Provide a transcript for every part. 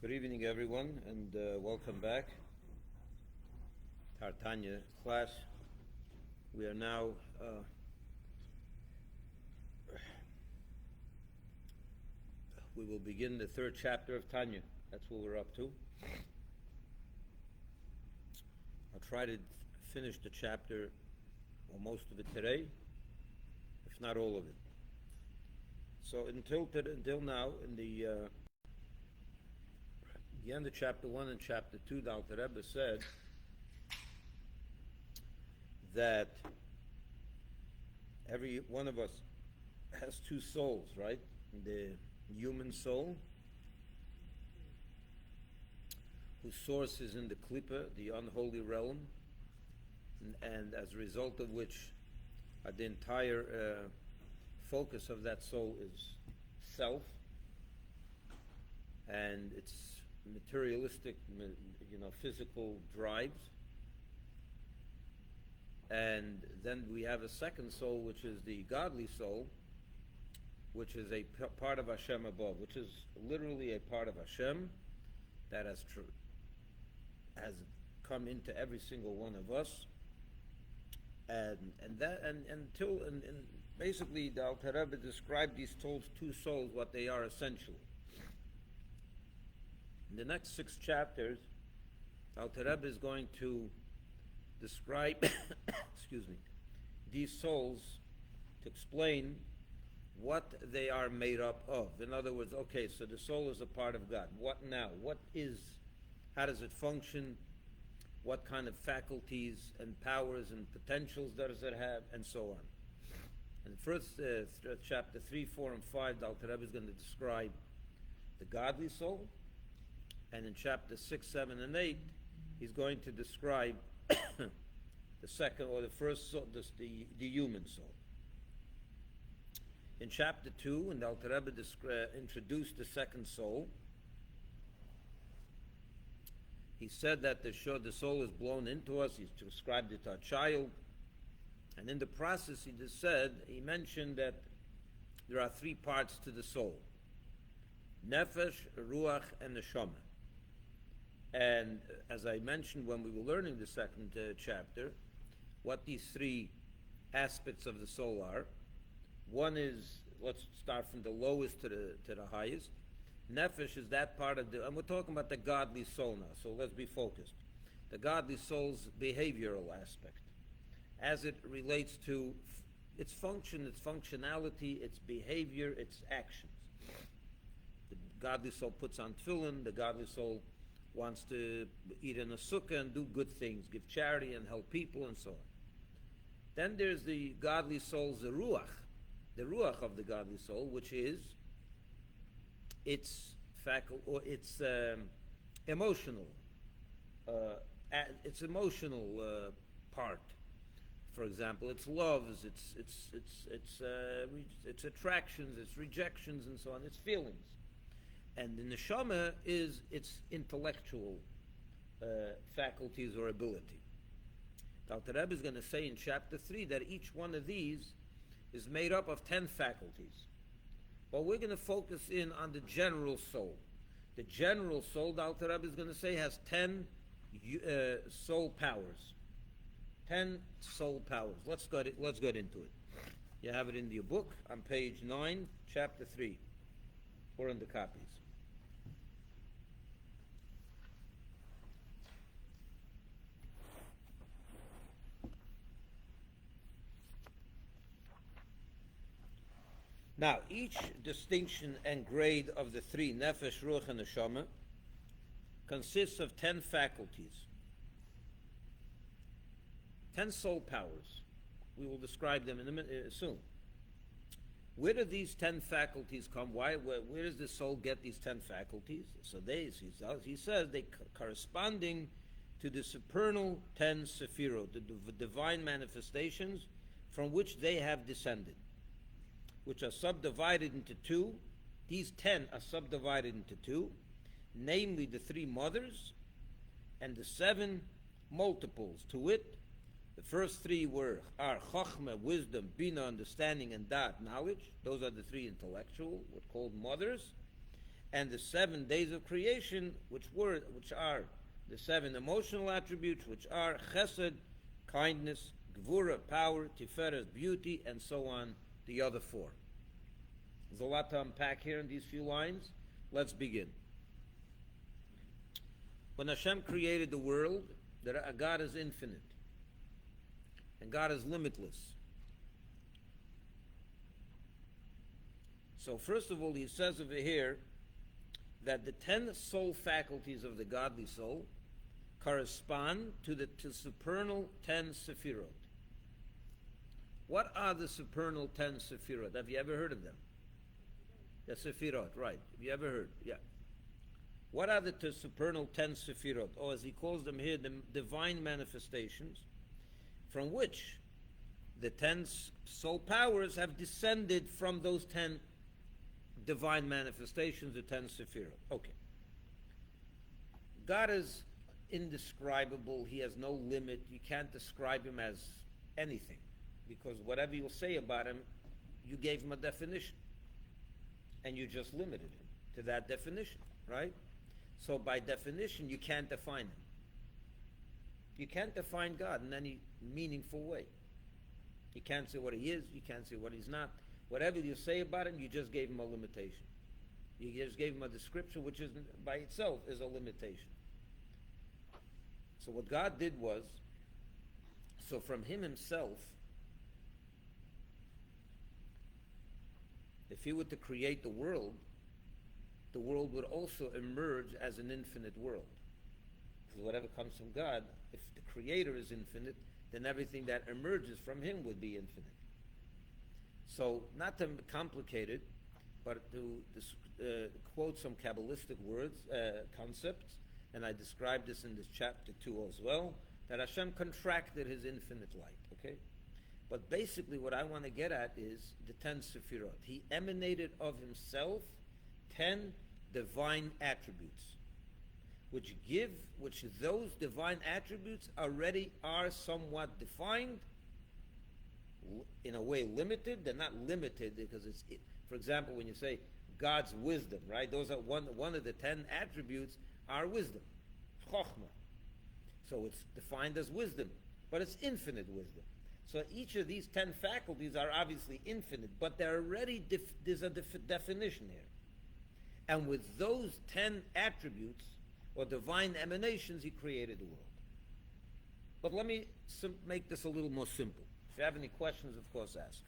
Good evening, everyone, and welcome back to our Tanya class. We are now we will begin the third chapter of Tanya. That's what we're up to. I'll try to finish the chapter, or most of it today, if not all of it. So until now, in the end of chapter 1 and chapter 2, the Alter Rebbe said that every one of us has two souls, right? The human soul, whose source is in the Klippa, the unholy realm, and as a result of which the entire focus of that soul is self, and its materialistic, physical drives. And then we have a second soul, which is the godly soul, which is a part of Hashem above, which is literally a part of Hashem that has come into every single one of us, and basically the Alter Rebbe described these two souls, what they are essentially. In the next 6 chapters, Alter Rebbe is going to describe these souls, to explain what they are made up of. In other words, okay, so the soul is a part of God. What now? How does it function? What kind of faculties and powers and potentials does it have? And so on. In first chapter 3, 4, and 5, the Alter Rebbe is going to describe the godly soul. And in chapter 6, 7, and 8, he's going to describe the second or the first soul, the human soul. In chapter 2, when the Alter Rebbe introduced the second soul, he said that the soul is blown into us. He described it to a child. And in the process, he mentioned that there are 3 parts to the soul: nefesh, ruach, and neshama. And as I mentioned when we were learning the second chapter, what these 3 aspects of the soul are. One is, let's start from the lowest to the highest. Nefesh is that part of and we're talking about the godly soul now, so let's be focused. The godly soul's behavioral aspect, as it relates to its function, its functionality, its behavior, its actions. The godly soul puts on tefillin. The godly soul wants to eat in a sukkah and do good things, give charity and help people, and so on. Then there's the godly soul's the ruach of the godly soul, which is its emotional part. For example, its loves, its attractions, its rejections, and so on, its feelings. And the neshama is its intellectual faculties or ability. The Alter Rebbe is going to say in chapter 3 that each one of these is made up of 10 faculties. But we're going to focus in on the general soul. The general soul, the Alter Rebbe is going to say, has 10 soul powers. 10 soul powers. Let's get into it. You have it in your book on page 9, chapter 3, or in the copies. Now, each distinction and grade of the 3, nefesh, ruach, and neshama, consists of 10 faculties, 10 soul powers. We will describe them in a minute, soon. Where do these 10 faculties come? Where does the soul get these 10 faculties? So he says they corresponding to the supernal 10 Sefirot, the divine manifestations from which they have descended, which are subdivided into 2. These 10 are subdivided into 2, namely the 3 mothers and the 7 multiples, to wit, the first 3 are Chochmah, wisdom, Bina, understanding, and Dat, knowledge. Those are the 3 intellectual, what called mothers. and the 7 days of creation, which are the 7 emotional attributes, which are chesed, kindness, gvura, power, tiferet, beauty, and so on, the other 4. There's a lot to unpack here in these few lines. Let's begin. When Hashem created the world, God is infinite, and God is limitless. So first of all, he says over here that the 10 soul faculties of the godly soul correspond to the supernal 10 Sefirot. What are the supernal 10 Sefirot? Have you ever heard of them? The Sefirot, right. Have you ever heard? Yeah. What are the supernal 10 Sefirot, or as he calls them here, the divine manifestations, from which the 10 soul powers have descended from those 10 divine manifestations, the 10 Sefirot. Okay. God is indescribable. He has no limit. You can't describe him as anything, because whatever you'll say about him, you gave him a definition, and you just limited him to that definition, right? So by definition, you can't define him. You can't define God in any meaningful way. You can't say what he is, you can't say what he's not. Whatever you say about him, you just gave him a limitation. You just gave him a description which is by itself is a limitation. So what God did was, so from him himself, if he were to create the world would also emerge as an infinite world. Because whatever comes from God, if the Creator is infinite, then everything that emerges from him would be infinite. So, not to complicate it, but to quote some Kabbalistic words, concepts, and I described this in this chapter 2 as well, that Hashem contracted his infinite light, okay? But basically what I want to get at is the 10 Sefirot. He emanated of himself 10 divine attributes, which those divine attributes already are somewhat defined, in a way limited. They're not limited because for example, when you say God's wisdom, right? Those are one of the 10 attributes are wisdom, chokhmah. So it's defined as wisdom, but it's infinite wisdom. So each of these 10 faculties are obviously infinite, but they're already there's a definition here. And with those 10 attributes, or divine emanations, he created the world. But let me make this a little more simple. If you have any questions, of course, ask.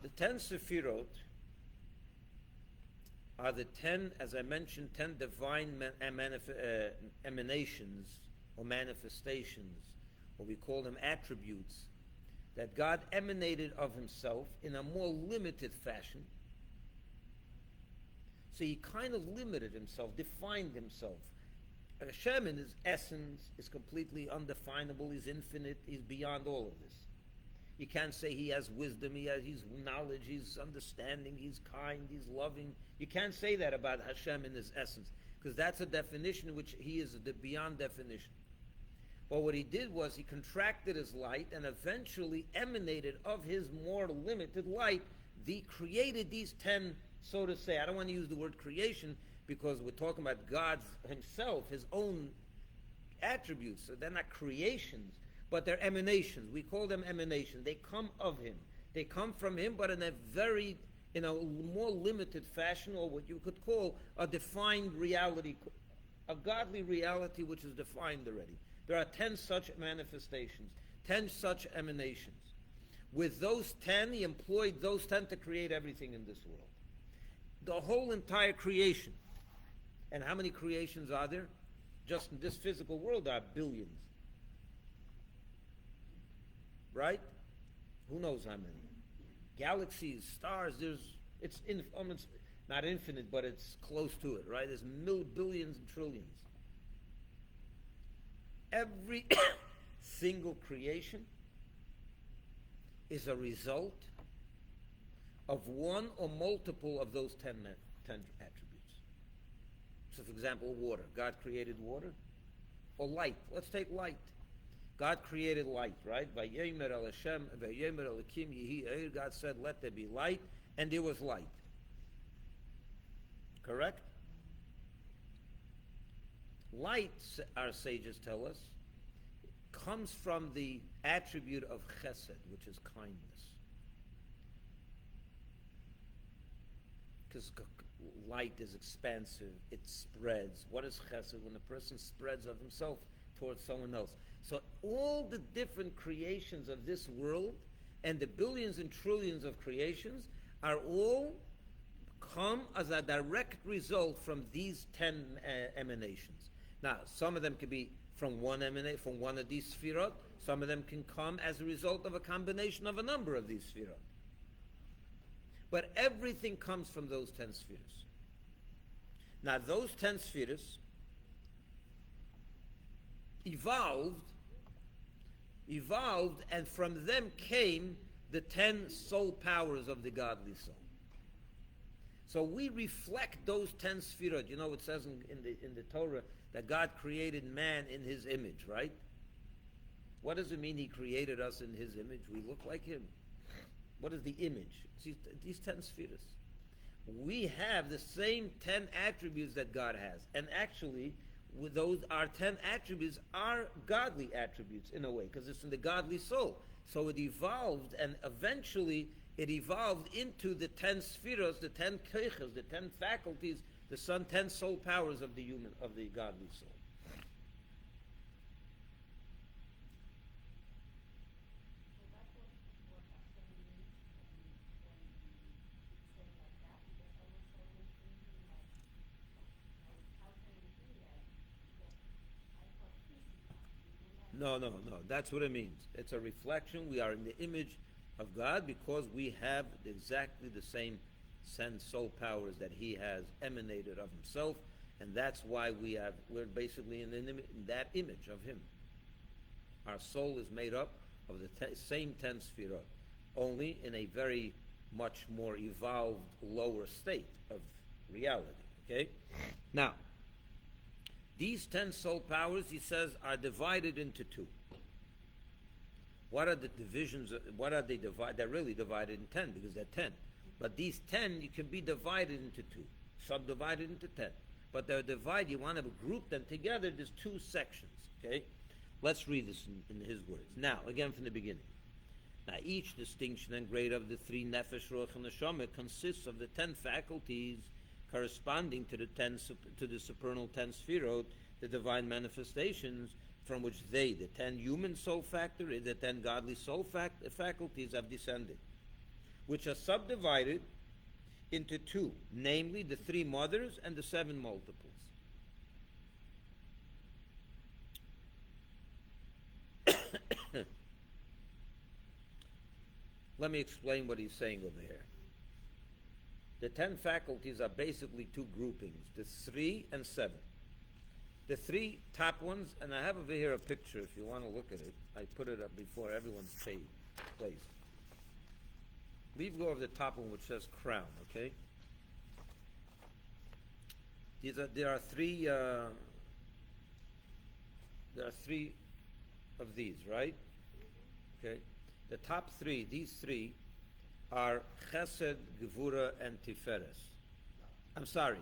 The 10 Sefirot are the 10, as I mentioned, 10 divine emanations or manifestations, or we call them attributes, that God emanated of himself in a more limited fashion. So he kind of limited himself, defined himself. Hashem in his essence is completely undefinable, he's infinite, he's beyond all of this. You can't say he has wisdom, he's knowledge, he's understanding, he's kind, he's loving. You can't say that about Hashem in his essence, because that's a definition which he is beyond definition. But what he did was he contracted his light and eventually emanated of his more limited light. Created these 10, so to say. I don't want to use the word creation because we're talking about God himself, his own attributes. So they're not creations, but they're emanations. We call them emanations. They come of him. They come from him, but in a more limited fashion, or what you could call a defined reality, a godly reality which is defined already. There are 10 such manifestations, 10 such emanations. With those 10, he employed those 10 to create everything in this world. The whole entire creation. And how many creations are there? Just in this physical world, there are billions. Right? Who knows how many? Galaxies, stars, it's not infinite, but it's close to it, right? There's billions and trillions. Every single creation is a result of one or multiple of those 10 attributes. So, for example, water. God created water. or light. Let's take light. God created light, right? Vayemer el Hashem, vayemer Elokim yehi eir. God said, let there be light, and there was light. Correct? Light, our sages tell us, comes from the attribute of chesed, which is kindness. Because light is expansive, it spreads. What is chesed? When a person spreads of himself towards someone else. So all the different creations of this world and the billions and trillions of creations are all come as a direct result from these 10 emanations. Now, some of them can be from one of these Sefirot. Some of them can come as a result of a combination of a number of these Sefirot. But everything comes from those 10 Sefirot. Now, those 10 Sefirot evolved, and from them came the 10 soul powers of the godly soul. So we reflect those 10 Sefirot. You know, it says in the Torah that God created man in his image, right? What does it mean he created us in his image? We look like him. What is the image? See, these 10 Sefirot. We have the same 10 attributes that God has. And actually, with those, our 10 attributes are godly attributes in a way, because it's in the godly soul. So it evolved, and eventually it evolved into the 10 Sefirot, the 10 keiches, the 10 faculties, the 10 soul powers of the godly soul. No. That's what it means. It's a reflection. We are in the image of God because we have exactly the same sense soul powers that he has emanated of himself, and that's why we're basically in that image of him. Our soul is made up of the same 10 Sefirot, only in a very much more evolved lower state of reality. Okay? Now, these 10 soul powers, he says, are divided into two. What are the divisions? What are they divided? They're really divided in 10 because they're 10. But these 10, you can be divided into two, subdivided into 10. But they're divided, you want to group them together, there's two sections, okay? Let's read this in his words. Now, again from the beginning. Now, each distinction and grade of the three nefesh, ruach, and neshama consists of the 10 faculties corresponding to the supernal 10 Sefirot, the divine manifestations, from which the 10 human soul factor, the 10 godly soul faculties have descended, which are subdivided into two, namely the 3 mothers and the 7 multiples. Let me explain what he's saying over here. The 10 faculties are basically two groupings, the 3 and 7. The 3 top ones, and I have over here a picture if you want to look at it. I put it up before everyone's place. Leave go of the top one which says crown, okay? There are three of these, right? Okay. The top 3, these 3 are Chesed, Gevura, and Tiferes. I'm sorry,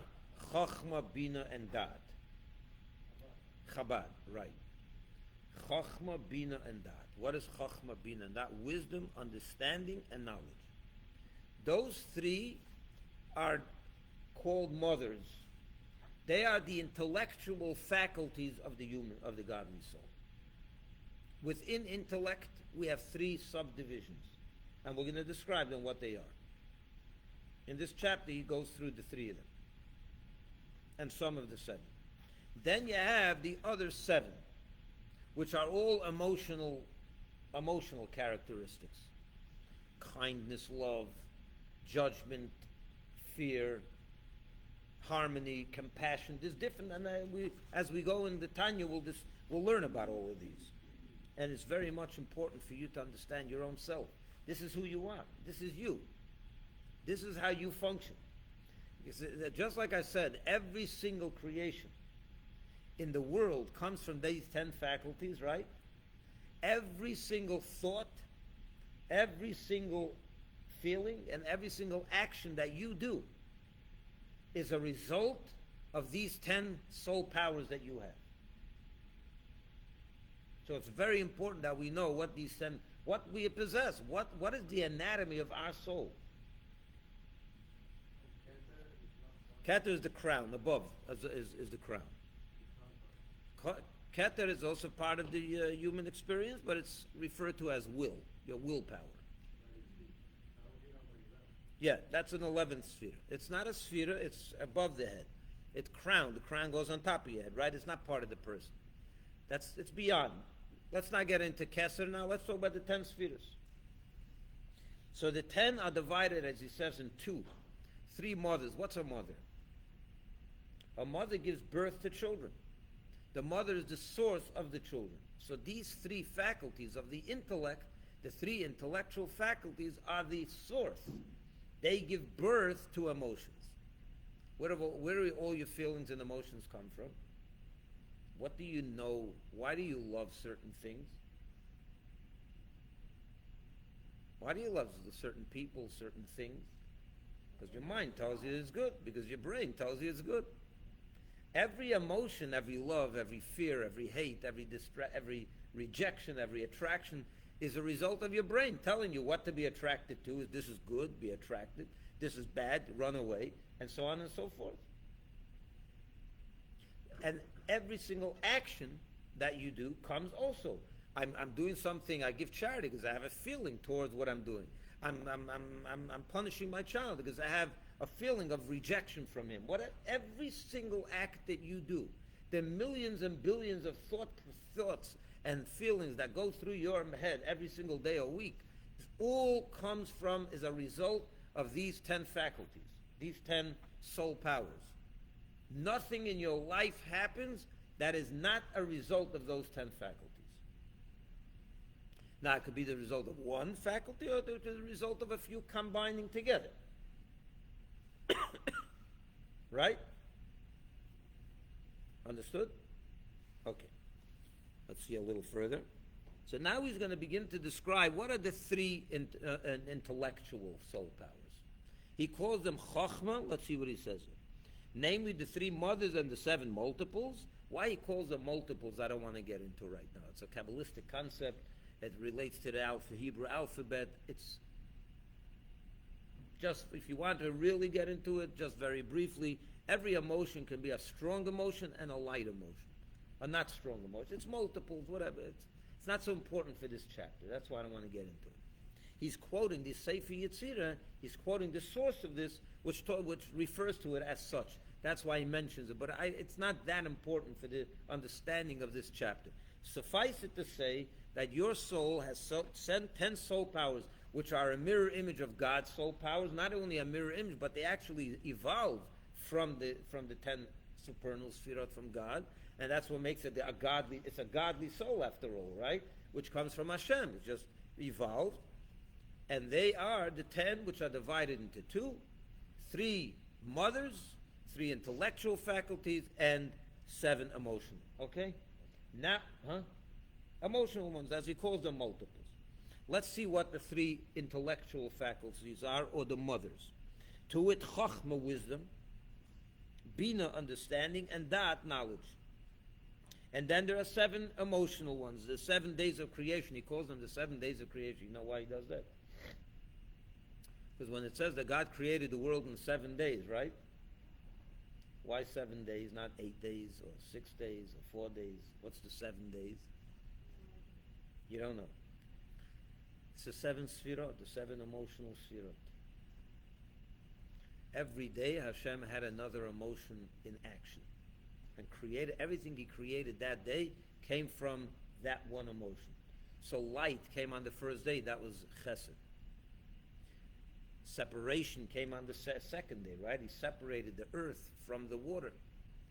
Chochma, Bina, and Dat. Chabad, right. Chochma, Bina, and Dat. What is Chochma, Bina, and Dat? Wisdom, understanding, and knowledge. Those 3 are called mothers. They are the intellectual faculties of the godly soul. Within intellect, we have 3 subdivisions, and we're going to describe them what they are. In this chapter, he goes through the 3 of them, and some of the 7. Then you have the other 7, which are all emotional characteristics: kindness, love, judgment, fear, harmony, compassion. There's different, and as we go in the Tanya, we'll learn about all of these. And it's very much important for you to understand your own self. This is who you are. This is you. This is how you function. Because just like I said, every single creation in the world comes from these 10 faculties, right? Every single thought, every single feeling, and every single action that you do is a result of these 10 soul powers that you have. So it's very important that we know what these 10, what we possess, what is the anatomy of our soul. Keter is the crown, above is the crown. Keter is also part of the human experience, but it's referred to as will, your willpower. Yeah, that's an 11th sphere. It's not a sphere, it's above the head. It's crown. The crown goes on top of your head, right? It's not part of the person. It's beyond. Let's not get into Kesser now. Let's talk about the 10 spheres. So the 10 are divided, as he says, in two. 3 mothers. What's a mother? A mother gives birth to children. The mother is the source of the children. So these 3 faculties of the intellect, the 3 intellectual faculties, are the source. They give birth to emotions. Where do all your feelings and emotions come from? What do you know? Why do you love certain things? Why do you love certain people, certain things? Because your mind tells you it's good, because your brain tells you it's good. Every emotion, every love, every fear, every hate, every rejection, every attraction is a result of your brain telling you what to be attracted to. This is good, be attracted. This is bad, run away, and so on and so forth. And every single action that you do comes also. I'm doing something, I give charity because I have a feeling towards what I'm doing. I'm punishing my child because I have a feeling of rejection from him. Every single act that you do, the millions and billions of thoughts and feelings that go through your head every single day or week, all comes from, is a result of these 10 faculties, these 10 soul powers. Nothing in your life happens that is not a result of those 10 faculties. Now, it could be the result of one faculty or the result of a few combining together. Right? Understood? Okay. Let's see a little further. So now he's going to begin to describe what are the 3 intellectual soul powers. He calls them Chochmah. Let's see what he says here. Namely, the 3 mothers and the 7 multiples. Why he calls them multiples, I don't want to get into right now. It's a Kabbalistic concept. It relates to the Hebrew alphabet. It's just, if you want to really get into it, just very briefly, every emotion can be a strong emotion and a light emotion. A not strong emotion. It's multiples, whatever. It's not so important for this chapter. That's why I don't want to get into it. He's quoting the Sefer Yetzirah. He's quoting the source of this, which refers to it as such. That's why he mentions it. But it's not that important for the understanding of this chapter. Suffice it to say that your soul has 10 soul powers, which are a mirror image of God's soul powers. Not only a mirror image, but they actually evolve from the 10 supernal Sefirot from God. And that's what makes it it's a godly soul after all, right? Which comes from Hashem. It's just evolved. And they are the 10 which are divided into 2, 3 mothers, 3 intellectual faculties, and 7 emotional. Okay? Now, emotional ones, as he calls them, multiples. Let's see what the 3 intellectual faculties are, or the mothers. To it, Chochmah, wisdom, Bina, understanding, and Da'at, knowledge. And then there are 7 emotional ones, the 7 days of creation. He calls them the 7 days of creation. You know why he does that? Because when it says that God created the world in 7 days, right? Why 7 days, not 8 days, or 6 days, or 4 days? What's the 7 days? You don't know. It's the 7 Sefirot, the 7 emotional Sefirot. Every day Hashem had another emotion in action. And created everything he created that day came from that one emotion. So light came on the first day, that was chesed. Separation came on the second day, right? He separated the earth from the water.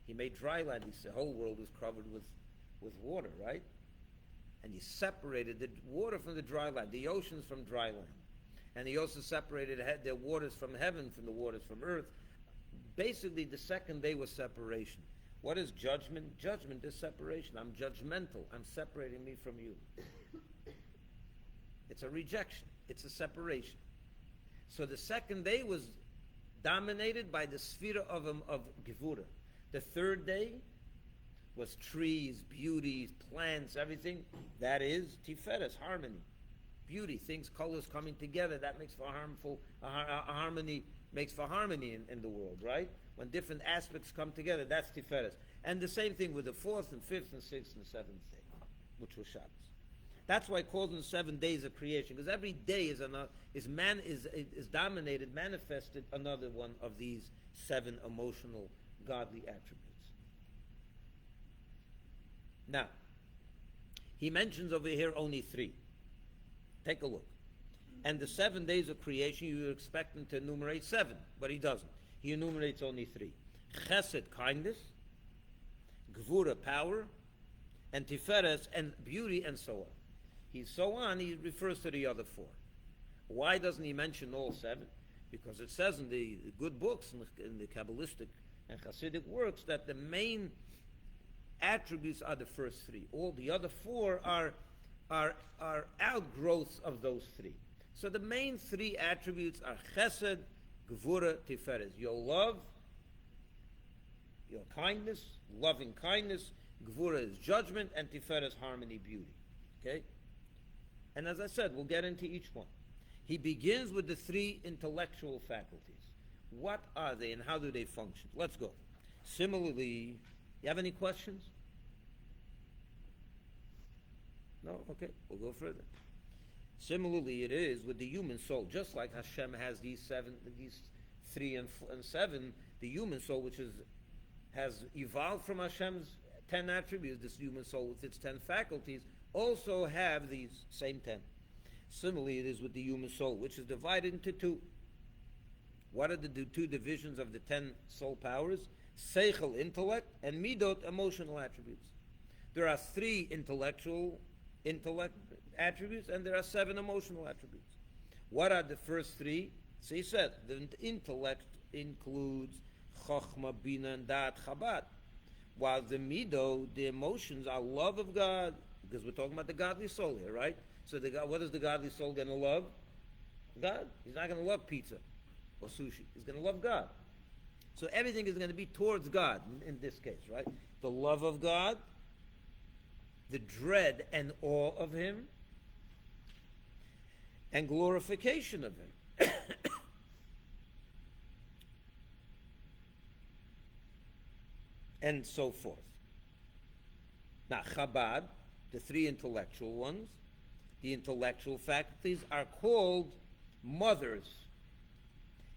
He made dry land. The whole world was covered with water, right? And he separated the water from the dry land, the oceans from dry land. And he also separated the waters from heaven from the waters from earth. Basically, the second day was separation. What is judgment? Judgment is separation. I'm judgmental. I'm separating me from you. It's a rejection. It's a separation. So the second day was dominated by the Sefirot of Gevura. The third day was trees, beauty, plants, everything. That is Tiferet, harmony. Beauty, things, colors coming together. That makes for harmony, makes for harmony in the world, right? When different aspects come together, that's Tiferet. And the same thing with the fourth and fifth and sixth and seventh day, which was Shabbos. That's why it calls them 7 days of creation, because every day is dominated, manifested another one of these 7 emotional, godly attributes. Now, he mentions over here only 3. Take a look. And the 7 days of creation, you expect him to enumerate 7, but he doesn't. He enumerates only 3. Chesed, kindness, Gevura, power, and Tiferes, and beauty, and so on. He refers to the other 4. Why doesn't he mention all 7? Because it says in the good books, in the Kabbalistic and Hasidic works, that the main attributes are the first 3. All the other 4 are outgrowths of those 3. So the main 3 attributes are Chesed, Gevura, Tiferes. Your love, your kindness, loving kindness, Gevura is judgment, and Tiferes, harmony, beauty. Okay? And as I said, we'll get into each one. He begins with the 3 intellectual faculties. What are they and how do they function? Let's go. Similarly, you have any questions? No? Okay, we'll go further. Similarly, it is with the human soul. Just like Hashem has these 3 and 7, the human soul, which has evolved from Hashem's 10 attributes, this human soul with its 10 faculties, also have these same 10. Similarly, it is with the human soul, which is divided into 2. What are the 2 divisions of the 10 soul powers? Seichel, intellect, and midot, emotional attributes. There are 3 intellect attributes, and there are 7 emotional attributes. What are the first 3? So he said, the intellect includes Chochmah, Bina, and Dat, Chabad. While the mido, the emotions, are love of God, because we're talking about the godly soul here, right? So what is the godly soul going to love? God. He's not going to love pizza or sushi. He's going to love God. So everything is going to be towards God in this case, right? The love of God, the dread and awe of Him, and glorification of Him. And so forth. Now, Chabad, the 3 intellectual ones, the intellectual faculties are called mothers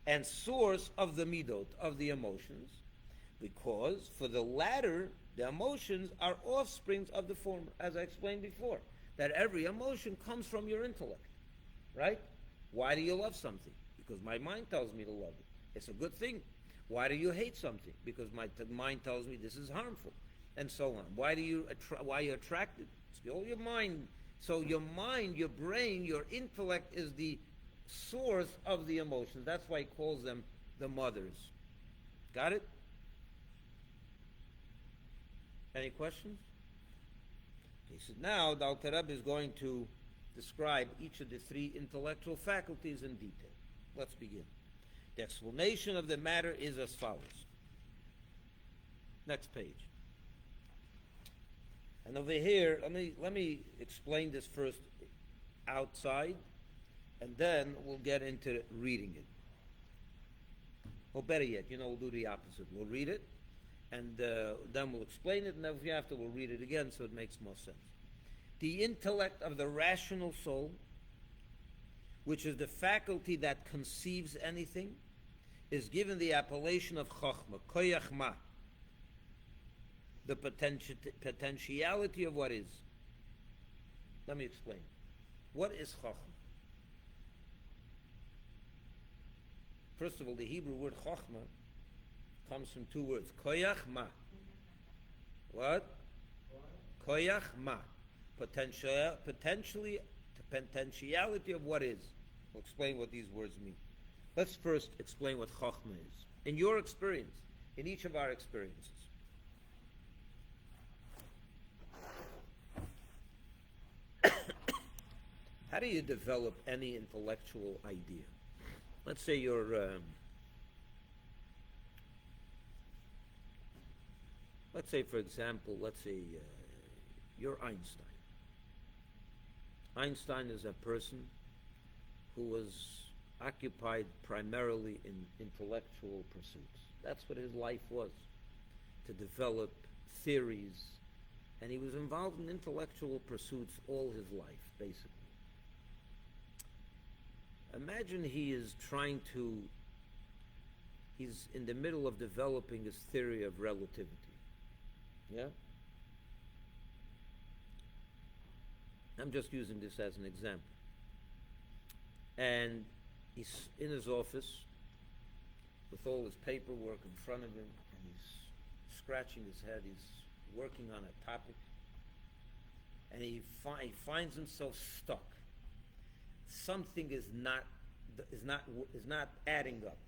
and source of the midot, of the emotions, because for the latter, the emotions are offsprings of the former, as I explained before, that every emotion comes from your intellect, right? Why do you love something? Because my mind tells me to love it. It's a good thing. Why do you hate something? Because my mind tells me this is harmful, and so on. Why are you attracted? It's all your mind. So your mind, your brain, your intellect is the source of the emotions. That's why he calls them the mothers. Got it? Any questions? He said, now the Alter Rebbe is going to describe each of the 3 intellectual faculties in detail. Let's begin. The explanation of the matter is as follows. Next page. And over here, let me explain this first outside, and then we'll get into reading it. Or better yet, we'll do the opposite. We'll read it, and then we'll explain it, and then if we have to, we'll read it again so it makes more sense. The intellect of the rational soul, which is the faculty that conceives anything, is given the appellation of Chochmah, Koyach Ma, the potentiality of what is. Let me explain. What is Chochmah? First of all, the Hebrew word Chochmah comes from 2 words, Koyach Ma. What? Koyach Ma. Potentiality of what is. We'll explain what these words mean. Let's first explain what Chochmah is. In your experience, in each of our experiences, How do you develop any intellectual idea? Let's say let's say, for example, you're Einstein. Einstein is a person who was occupied primarily in intellectual pursuits. That's what his life was, to develop theories, and he was involved in intellectual pursuits all his life, basically. Imagine he's in the middle of developing his theory of relativity. Yeah? I'm just using this as an example. And he's in his office with all his paperwork in front of him, and he's scratching his head. He's working on a topic, and he finds himself stuck. Something is not adding up.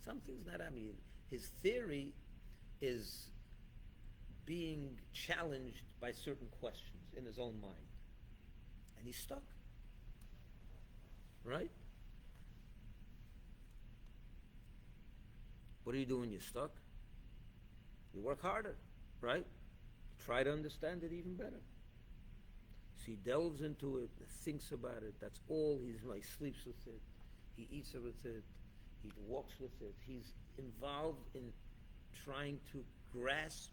Something's not adding. His theory is being challenged by certain questions in his own mind, and he's stuck. Right? What do you do when you're stuck? You work harder, right? Try to understand it even better. So he delves into it, thinks about it. That's all he sleeps with it. He eats it with it. He walks with it. He's involved in trying to grasp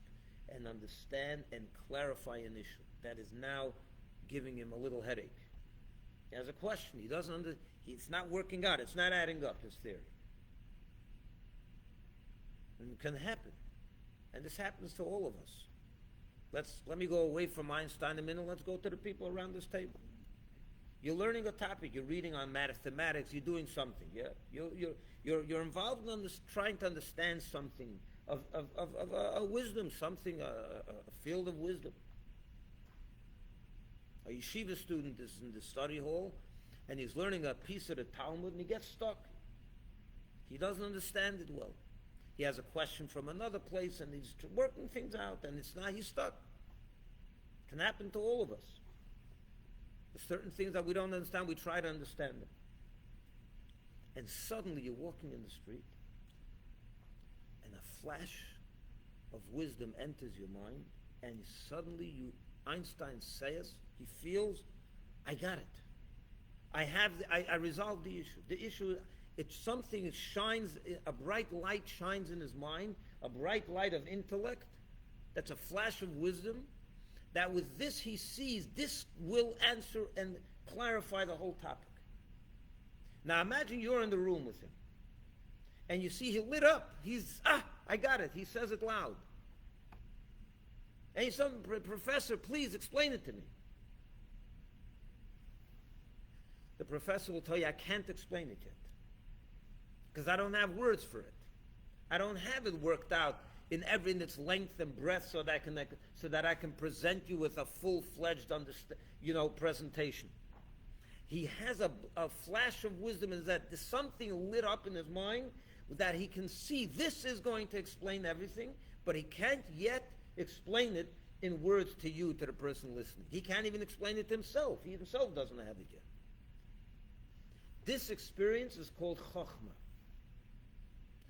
and understand and clarify an issue that is now giving him a little headache. He has a question. He doesn't it's not working out. It's not adding up, his theory. And it can happen. And this happens to all of us. Let me go away from Einstein a minute. Let's go to the people around this table. You're learning a topic. You're reading on mathematics. You're doing something. Yeah, you're involved in trying to understand something of a wisdom, something a field of wisdom. A yeshiva student is in the study hall, and he's learning a piece of the Talmud, and he gets stuck. He doesn't understand it well. He has a question from another place, and he's working things out, and he's stuck. It can happen to all of us. There's certain things that we don't understand, we try to understand them. And suddenly you're walking in the street, and a flash of wisdom enters your mind, and suddenly Einstein says, he feels, I got it. I resolved the issue. The issue, it's something that shines, a bright light shines in his mind, a bright light of intellect, that's a flash of wisdom, that with this he sees, this will answer and clarify the whole topic. Now imagine you're in the room with him, and you see he lit up. I got it. He says it loud. And he's saying, Professor, please explain it to me. The professor will tell you, I can't explain it yet, because I don't have words for it. I don't have it worked out in its length and breadth so that I can present you with a full-fledged presentation. He has a flash of wisdom, is that there's something lit up in his mind that he can see. This is going to explain everything, but he can't yet explain it in words to you, to the person listening. He can't even explain it to himself. He himself doesn't have it yet. This experience is called Chokhmah.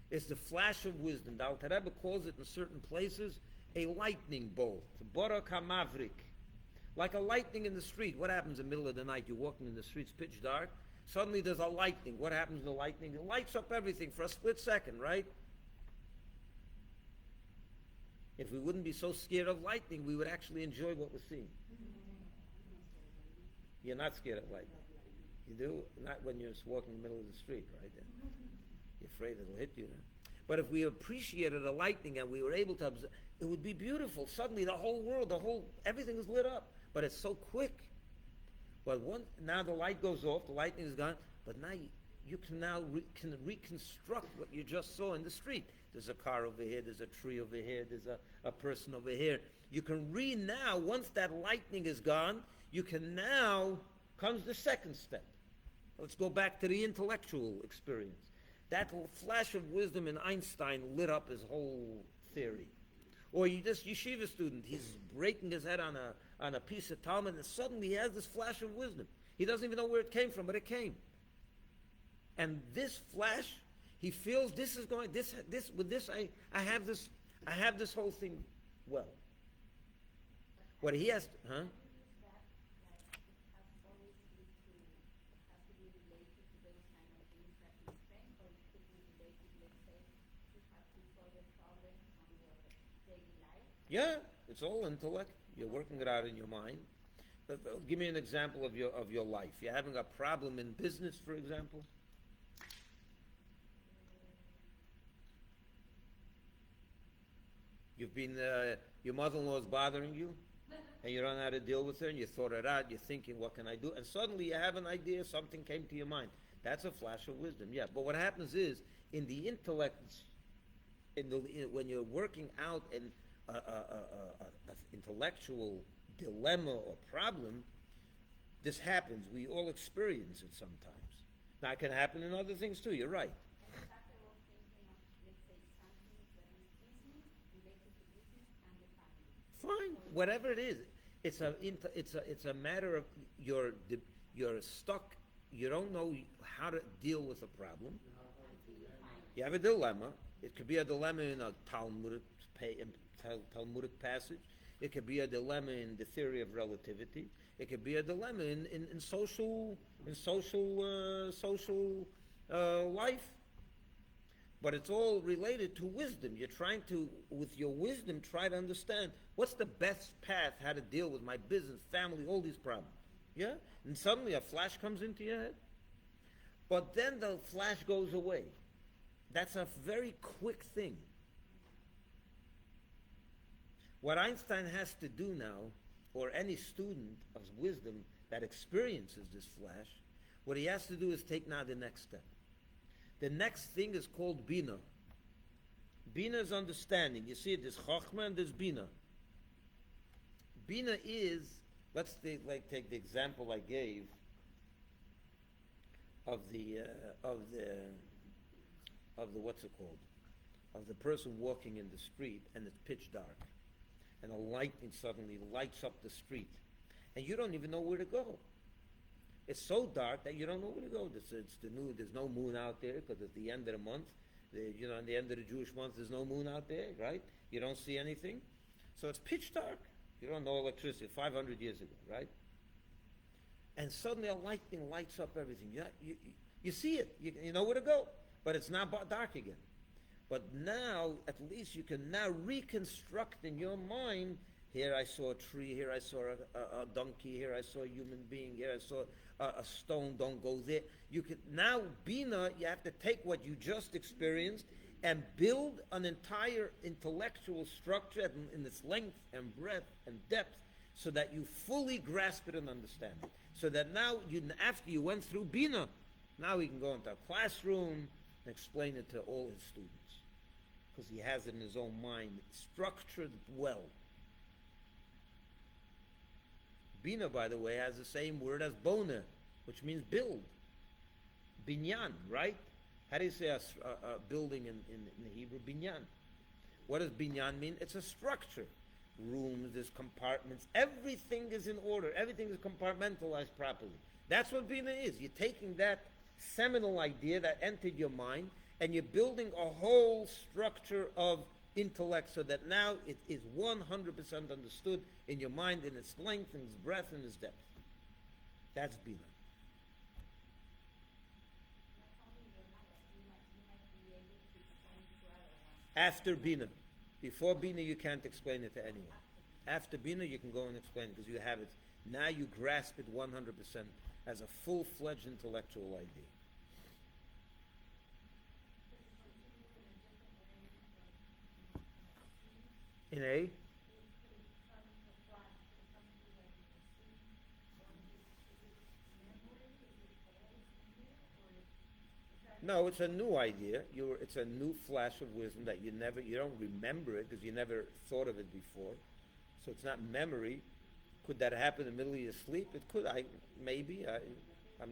It's the flash of wisdom. The Alter Rebbe calls it in certain places a lightning bolt. Borak HaMavrik. Like a lightning in the street. What happens in the middle of the night? You're walking in the streets, pitch dark. Suddenly there's a lightning. What happens to the lightning? It lights up everything for a split second, right? If we wouldn't be so scared of lightning, we would actually enjoy what we're seeing. You're not scared of lightning. You do? Not when you're just walking in the middle of the street, right? You're afraid it'll hit you. But if we appreciated the lightning and we were able to observe, it would be beautiful. Suddenly the whole world, everything is lit up. But it's so quick. But now the light goes off, the lightning is gone, but now you can reconstruct what you just saw in the street. There's a car over here, there's a tree over here, there's a person over here. You can now, once that lightning is gone, comes the second step. Let's go back to the intellectual experience. That flash of wisdom in Einstein lit up his whole theory. Or this yeshiva student, he's breaking his head on a piece of Talmud, and suddenly he has this flash of wisdom. He doesn't even know where it came from, but it came. And this flash, he feels this is going, I have this whole thing well. What he has, huh? Yeah, it's all intellect. You're working it out in your mind. But give me an example of your life. You're having a problem in business, for example. You've been your mother-in-law is bothering you, and you don't know how to deal with her, and you thought it out. You're thinking, what can I do? And suddenly you have an idea. Something came to your mind. That's a flash of wisdom. Yeah. But what happens is in the intellect, when you're working out an intellectual dilemma or problem, this happens. We all experience it sometimes. Now, it can happen in other things too. You're right. Fine, whatever it is, it's a matter of you're stuck. You don't know how to deal with a problem. You have a dilemma. It could be a dilemma in a Talmudic passage. It could be a dilemma in the theory of relativity. It could be a dilemma in social life. But it's all related to wisdom. You're trying to, with your wisdom, try to understand what's the best path, how to deal with my business, family, all these problems. Yeah? And suddenly a flash comes into your head. But then the flash goes away. That's a very quick thing. What Einstein has to do now, or any student of wisdom that experiences this flash, what he has to do is take now the next step. The next thing is called Bina. Bina is understanding. You see, there's Chochmah and there's Bina. Bina is, let's take the example I gave of the what's it called? Of the person walking in the street and it's pitch dark. And a lightning suddenly lights up the street. And you don't even know where to go. It's so dark that you don't know where to go. There's no moon out there because it's the end of the month. At the end of the Jewish month, there's no moon out there, right? You don't see anything. So it's pitch dark. You don't know electricity 500 years ago, right? And suddenly a lightning lights up everything. You see it. You know where to go. But it's not dark again. But now, at least you can now reconstruct in your mind, here I saw a tree, here I saw a donkey, here I saw a human being, here I saw a stone, don't go there. You can now, Bina, you have to take what you just experienced and build an entire intellectual structure in its length and breadth and depth so that you fully grasp it and understand it. So that now, after you went through Bina, now he can go into a classroom and explain it to all his students. Because he has it in his own mind, structured well. Bina, by the way, has the same word as bona, which means build. Binyan, right? How do you say a building in the Hebrew? Binyan. What does binyan mean? It's a structure. Rooms, there's compartments. Everything is in order. Everything is compartmentalized properly. That's what Bina is. You're taking that seminal idea that entered your mind and you're building a whole structure of intellect so that now it is 100% understood in your mind in its length, in its breadth, and its depth. That's Bina. After Bina. Before Bina, you can't explain it to anyone. After Bina, you can go and explain it because you have it. Now you grasp it 100% as a full-fledged intellectual idea. In a? No, it's a new idea. It's a new flash of wisdom that you don't remember it because you never thought of it before. So it's not memory. Could that happen in the middle of your sleep? It could. I'm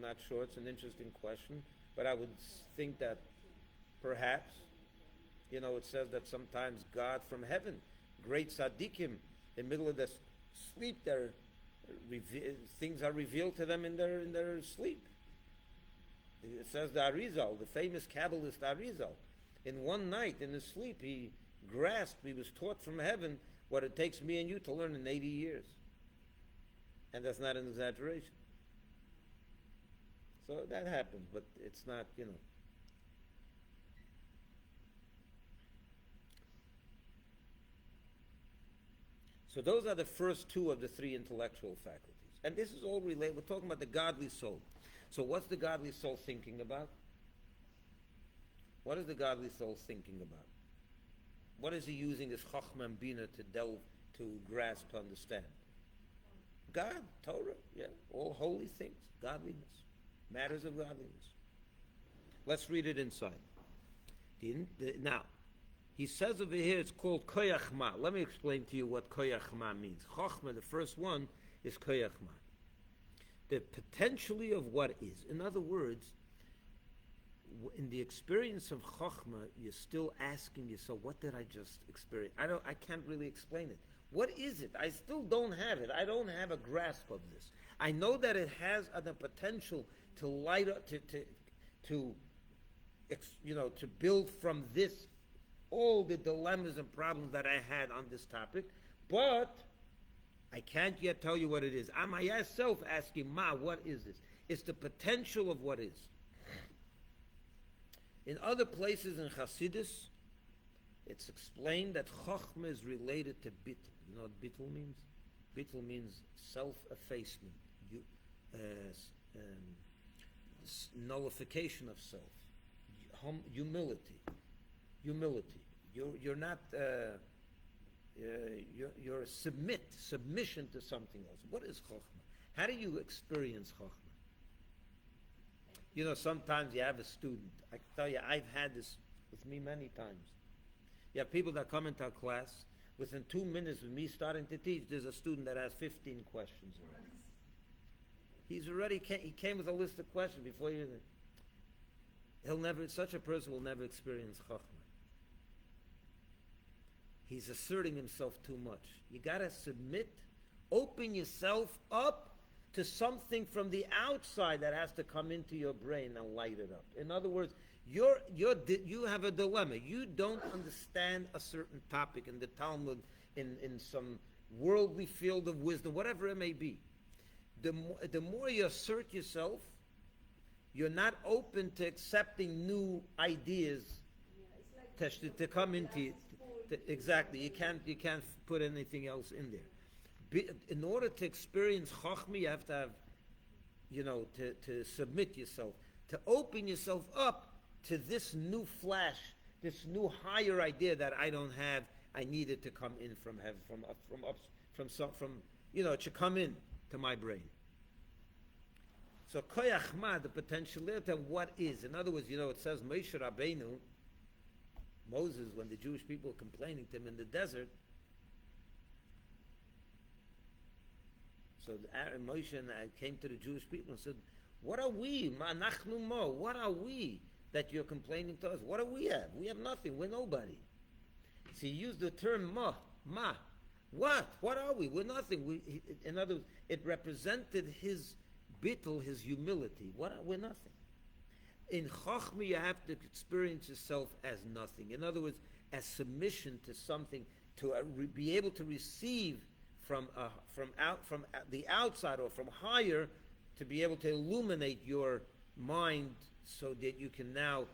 not sure. It's an interesting question. But I would think that perhaps, it says that sometimes God from heaven, great tzaddikim, in the middle of the sleep, they're things are revealed to them in their sleep. It says the Arizal, the famous Kabbalist Arizal, in one night in his sleep he was taught from heaven what it takes me and you to learn in 80 years. And that's not an exaggeration. So that happened, but it's not, So those are the first two of the three intellectual faculties. And this is all related. We're talking about the godly soul. So what's the godly soul thinking about? What is the godly soul thinking about? What is he using his Chochmah and Bina to delve, to grasp, to understand? God, Torah, all holy things, godliness, matters of godliness. Let's read it inside. Now, he says over here it's called Koyach Ma. Let me explain to you what Koyach Ma means. Chochmah, the first one, is Koyach Ma. The potentially of what is. In other words, in the experience of Chochmah, you're still asking yourself, what did I just experience? I can't really explain it. What is it? I still don't have it. I don't have a grasp of this. I know that it has the potential to light up, to build from this all the dilemmas and problems that I had on this topic, but I can't yet tell you what it is. I'm myself asking, what is this? It's the potential of what is. In other places in Hasidus, it's explained that Chochmah is related to Bittul. You know what Bittul means? Bittul means self-effacement, nullification of self, humility. You're not. You're submission to something else. What is Chochmah? How do you experience Chochmah? Sometimes you have a student. I can tell you, I've had this with me many times. You have people that come into our class. Within 2 minutes of me starting to teach, there's a student that has 15 questions already. He came with a list of questions before you. Such a person will never experience Chochmah. He's asserting himself too much. You gotta submit, open yourself up to something from the outside that has to come into your brain and light it up. In other words, you have a dilemma. You don't understand a certain topic in the Talmud, in some worldly field of wisdom, whatever it may be. The more you assert yourself, you're not open to accepting new ideas to come into it. Exactly, you can't put anything else in there. In order to experience Chochmah, you have to have, to submit yourself, to open yourself up to this new flash, this new higher idea that I don't have. I needed to come in from heaven, it should come in to my brain. So Koyach Ma, the potentiality of what is. In other words, it says Moshe Rabbeinu, Moses, when the Jewish people were complaining to him in the desert, so Moshe came to the Jewish people and said, what are we? What are we that you're complaining to us? What do we have? We have nothing. We're nobody. So he used the term ma. What? What are we? We're nothing. In other words, it represented his bittul, his humility. We're nothing. In Chochmah, you have to experience yourself as nothing. In other words, as submission to something, to be able to receive from the outside or from higher, to be able to illuminate your mind so that you can now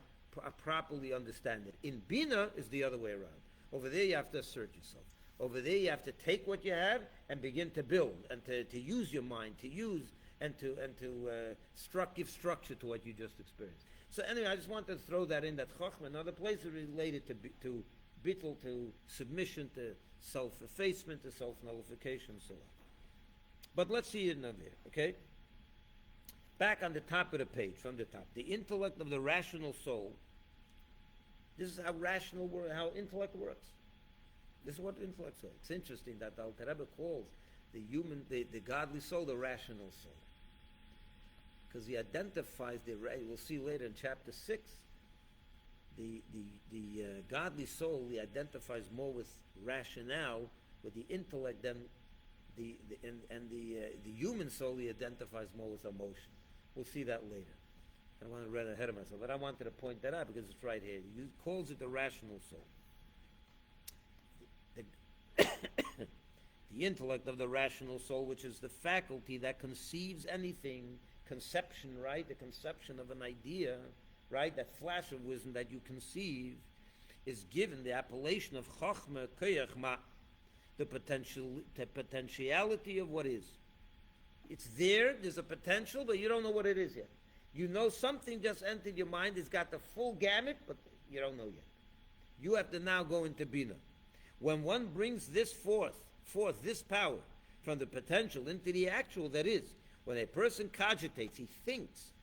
properly understand it. In Bina is the other way around. Over there, you have to assert yourself. Over there, you have to take what you have and begin to build and to use your mind, to use and to give structure to what you just experienced. So anyway, I just wanted to throw that in, that Chochmah and other places related to bittul, to submission, to self-effacement, to self-nullification, and so on. But let's see it in here, okay? Back on the top of the page, from the top. The intellect of the rational soul. This is how how intellect works. This is what intellect is. It's interesting that the Alter Rebbe calls the godly soul, the rational soul. Because he identifies we'll see later in chapter 6, the godly soul, he identifies more with rationale, with the intellect, than The human soul he identifies more with emotion. We'll see that later. I don't want to run ahead of myself, but I wanted to point that out because it's right here. He calls it the rational soul. The intellect of the rational soul, which is the faculty that conceives anything, conception, right? The conception of an idea, right? That flash of wisdom that you conceive is given the appellation of Chochmah Koyach Ma, the potentiality of what is. It's there, there's a potential, but you don't know what it is yet. You know something just entered your mind, it's got the full gamut, but you don't know yet. You have to now go into Bina. When one brings this forth this power from the potential into the actual, that is, when a person cogitates, he thinks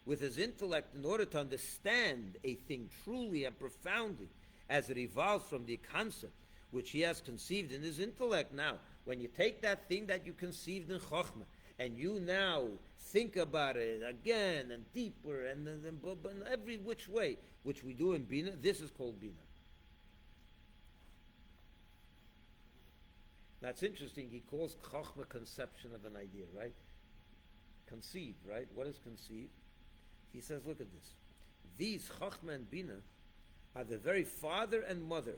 with his intellect in order to understand a thing truly and profoundly as it evolves from the concept which he has conceived in his intellect. Now, when you take that thing that you conceived in Chochmah and you now think about it again and deeper and every which way, which we do in Bina, this is called Bina. That's interesting. He calls Chochmah conception of an idea, right? Conceived, right? What is conceived? He says, look at this. These Chochmah and Bina are the very father and mother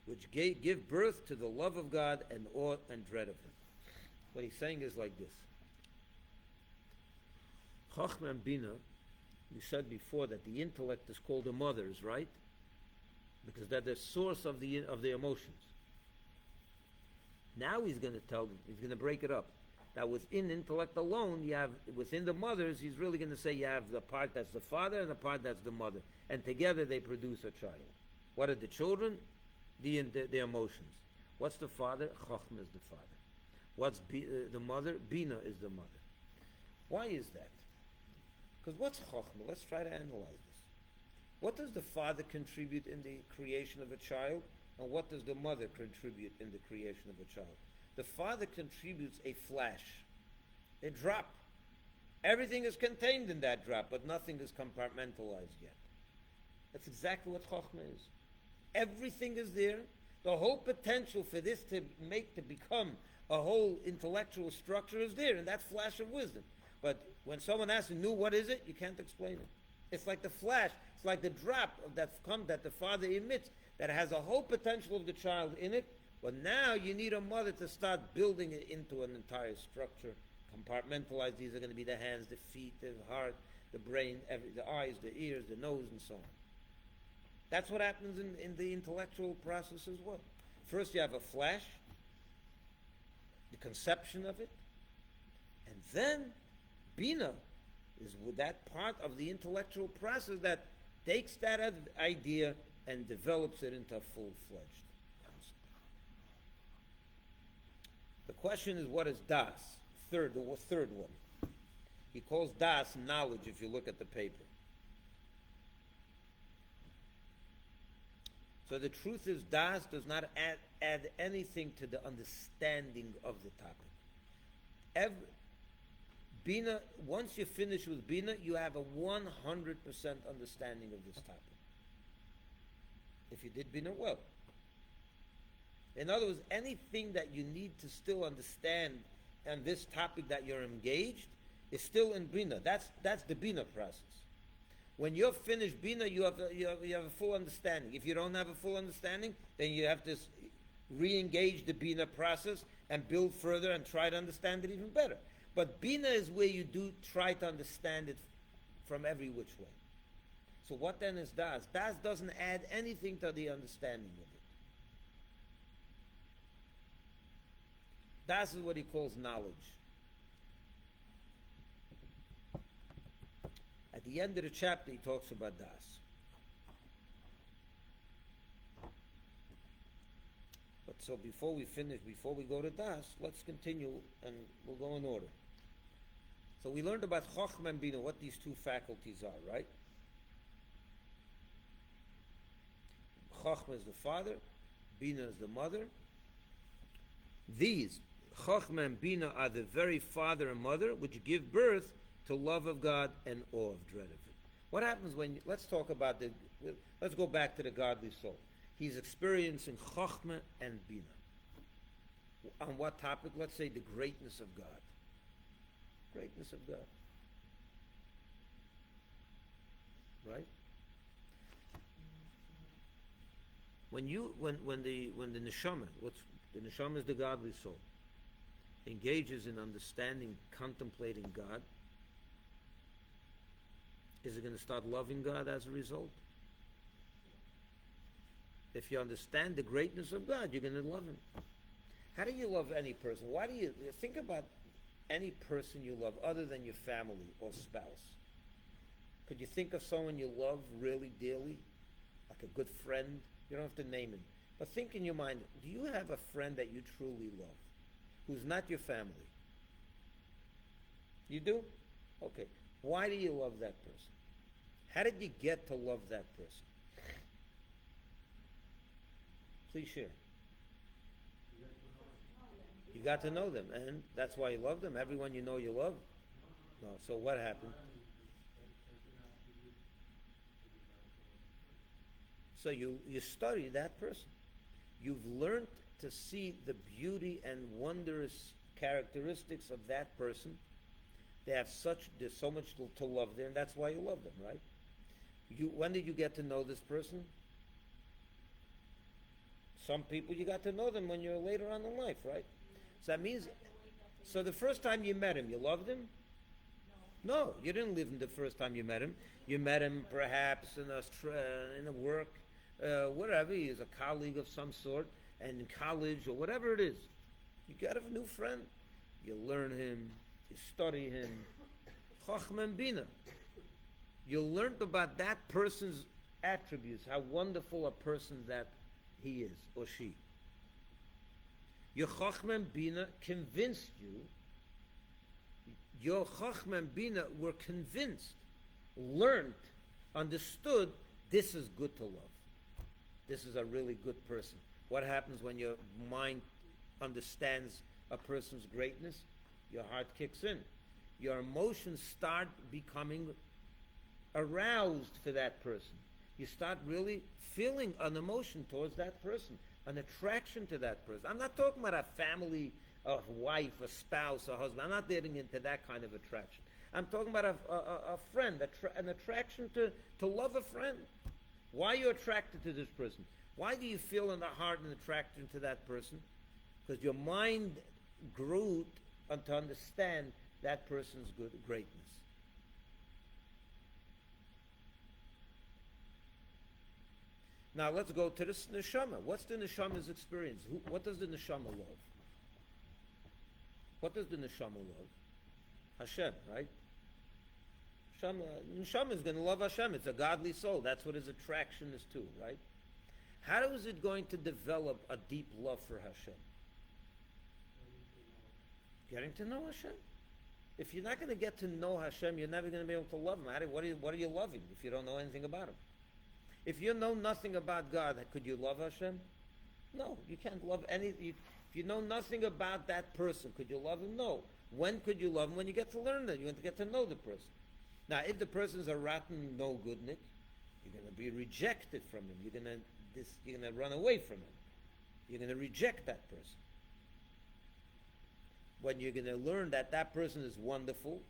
which give birth to the love of God and awe and dread of Him. What he's saying is like this. Chochmah and Bina, we said before that the intellect is called the mothers, right? Because they're the source of the emotions. Now he's going to break it up. That within intellect alone, you have, within the mothers, he's really going to say you have the part that's the father and the part that's the mother. And together they produce a child. What are the children? The emotions. What's the father? Chochmah is the father. What's the mother? Bina is the mother. Why is that? Because what's Chochmah? Let's try to analyze this. What does the father contribute in the creation of a child? And what does the mother contribute in the creation of a child? The father contributes a flash, a drop. Everything is contained in that drop, but nothing is compartmentalized yet. That's exactly what Chochmah is. Everything is there. The whole potential for this to become a whole intellectual structure is there, and that flash of wisdom. But when someone asks you, what is it? You can't explain it. It's like the flash. It's like the drop that the father emits that has a whole potential of the child in it. But now you need a mother to start building it into an entire structure, compartmentalized. These are going to be the hands, the feet, the heart, the brain, the eyes, the ears, the nose, and so on. That's what happens in the intellectual process as well. First you have a flash, the conception of it, and then Bina is that part of the intellectual process that takes that idea and develops it into a full-fledged concept. The question is, what is Das? The third one. He calls Das knowledge if you look at the paper. So the truth is, Das does not add anything to the understanding of the topic. Bina, once you finish with Bina, you have a 100% understanding of this topic. If you did Bina well. In other words, anything that you need to still understand on this topic that you're engaged is still in Bina. That's the Bina process. When you're finished Bina, you have a full understanding. If you don't have a full understanding, then you have to re-engage the Bina process and build further and try to understand it even better. But Bina is where you do try to understand it from every which way. So what then is Das? Das doesn't add anything to the understanding of it. Das is what he calls knowledge. At the end of the chapter, he talks about Das. But so before we go to Das, let's continue and we'll go in order. So we learned about Chochmah and Bina, what these two faculties are, right? Chochmah is the father, Bina is the mother. These, Chochmah and Bina, are the very father and mother which give birth to love of God and awe of dread of Him. What happens let's go back to the godly soul. He's experiencing Chochmah and Bina. On what topic? Let's say the greatness of God. Greatness of God. Right? When the neshama, the neshama is the godly soul, engages in understanding, contemplating God, is it going to start loving God as a result? If you understand the greatness of God, you're going to love Him. How do you love any person? Why do you think about any person you love other than your family or spouse? Could you think of someone you love really dearly, like a good friend? You don't have to name him, but think in your mind: do you have a friend that you truly love, who's not your family? You do? Okay. Why do you love that person? How did you get to love that person? Please share. You got to know them, and that's why you love them. Everyone you know you love. No, so what happened? So you study that person. You've learned to see the beauty and wondrous characteristics of that person. There's so much to love there, and that's why you love them, right? When did you get to know this person? Some people you got to know them when you're later on in life, right? So that means, so the first time you met him, you loved him? No, you didn't live him the first time you met him. You met him perhaps in a work, wherever. He is a colleague of some sort, and in college or whatever it is. You got a new friend. You learn him. You study him. Chachma and Bina. You learned about that person's attributes, how wonderful a person that he is or she. Your Chachma and Bina convinced you. Your Chachma and Bina were convinced, learned, understood, this is good to love. This is a really good person. What happens when your mind understands a person's greatness? Your heart kicks in. Your emotions start becoming aroused for that person. You start really feeling an emotion towards that person, an attraction to that person. I'm not talking about a family, a wife, a spouse, a husband. I'm not getting into that kind of attraction. I'm talking about a friend, an attraction to love a friend. Why are you attracted to this person? Why do you feel in the heart an attraction to that person? Because your mind grew to understand that person's greatness. Now let's go to the neshama. What's the neshama's experience? What does the neshama love? What does the neshama love? Hashem, right? Neshama is going to love Hashem. It's a godly soul. That's what his attraction is to, right? How is it going to develop a deep love for Hashem? Getting to know Hashem. If you're not going to get to know Hashem, you're never going to be able to love Him. What are you loving if you don't know anything about Him? If you know nothing about God, could you love Hashem? No, you can't love anything. If you know nothing about that person, could you love him? No. When could you love him? When you get to learn that. You want to get to know the person. Now, if the person's a rotten no-goodnik, you're going to be rejected from him. You're going to run away from him. You're going to reject that person. When you're going to learn that that person is wonderful,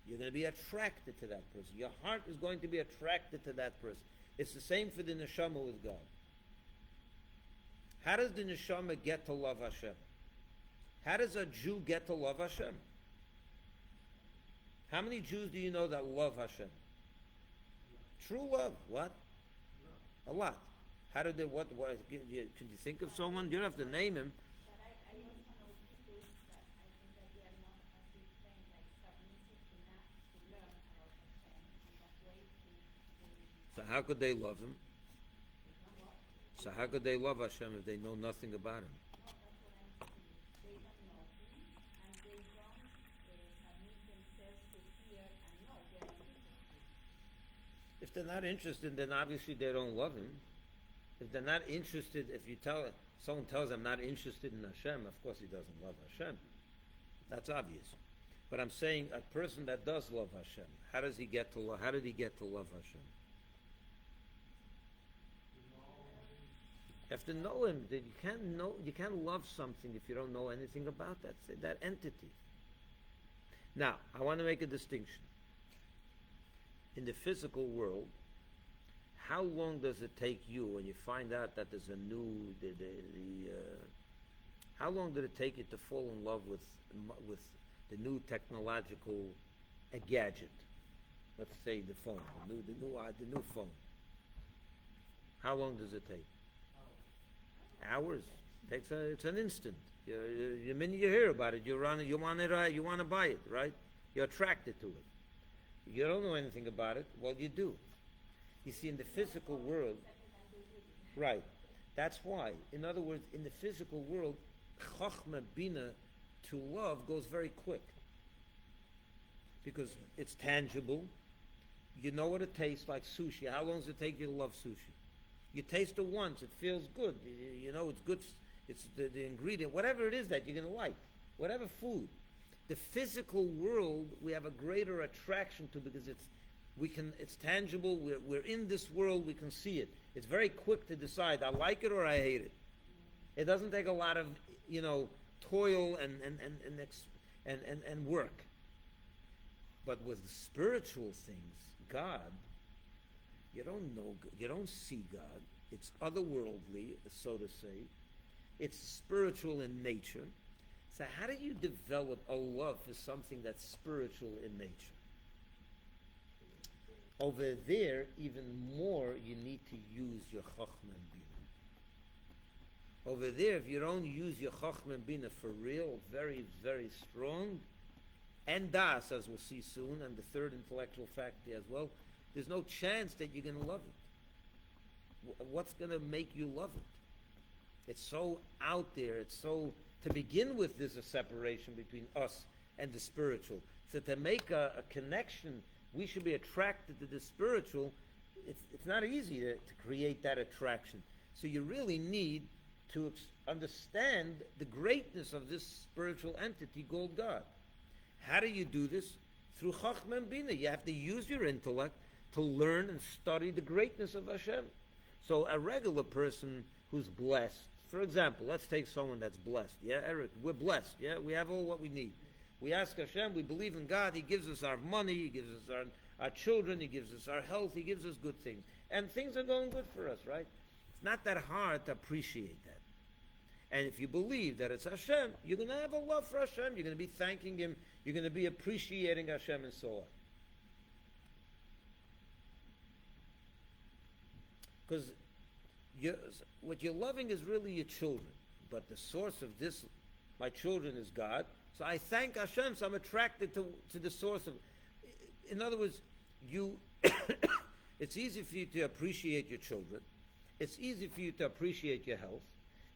you're going to be attracted to that person. Your heart is going to be attracted to that person. It's the same for the neshama with God. How does the neshama get to love Hashem? How does a Jew get to love Hashem? How many Jews do you know that love Hashem? True love. What? A lot. How did they, what could you think of someone? You don't have to name him. So how could they love him? So how could they love Hashem if they know nothing about him? If they're not interested, then obviously they don't love him. If they're not interested, if someone tells them not interested in Hashem, of course he doesn't love Hashem. That's obvious. But I'm saying a person that does love Hashem, how did he get to love Hashem? You have to know him. That you can't love something if you don't know anything about that entity. Now, I want to make a distinction. In the physical world, how long does it take you when you find out that there's a new how long did it take you to fall in love with the new technological gadget? Let's say the phone, the new phone. How long does it take? Hours. It's an instant. The minute you hear about it, you want to buy it, right? You're attracted to it. You don't know anything about it. Well, you do. You see, in the physical world, right? That's why. In other words, in the physical world, chokhmah bina to love goes very quick because it's tangible. You know what it tastes like. Sushi. How long does it take you to love sushi? You taste it once. It feels good. You know it's good. It's the ingredient, whatever it is that you're going to like, whatever food. The physical world we have a greater attraction to because it's tangible. We're in this world. We can see it. It's very quick to decide. I like it or I hate it. It doesn't take a lot of toil and work. But with spiritual things, God, you don't know. You don't see God. It's otherworldly, so to say. It's spiritual in nature. So how do you develop a love for something that's spiritual in nature? Over there, even more, you need to use your chokhmah and bina. Over there, if you don't use your chokhmah and bina for real, very, very strong, and das, as we'll see soon, and the third intellectual faculty as well, there's no chance that you're going to love it. What's going to make you love it? It's so out there. It's so, to begin with, there's a separation between us and the spiritual. So to make a connection, we should be attracted to the spiritual. It's not easy to create that attraction. So you really need to understand the greatness of this spiritual entity called God. How do you do this? Through Chokhmah and Bina. You have to use your intellect to learn and study the greatness of Hashem. So a regular person who's blessed, for example, let's take someone that's blessed. Yeah, Eric, we're blessed. Yeah, we have all what we need. We ask Hashem, we believe in God. He gives us our money. He gives us our children. He gives us our health. He gives us good things. And things are going good for us, right? It's not that hard to appreciate that. And if you believe that it's Hashem, you're going to have a love for Hashem. You're going to be thanking Him. You're going to be appreciating Hashem and so on. Because what you're loving is really your children. But the source of this, my children, is God. So I thank Hashem, so I'm attracted to the source of. In other words, it's easy for you to appreciate your children. It's easy for you to appreciate your health.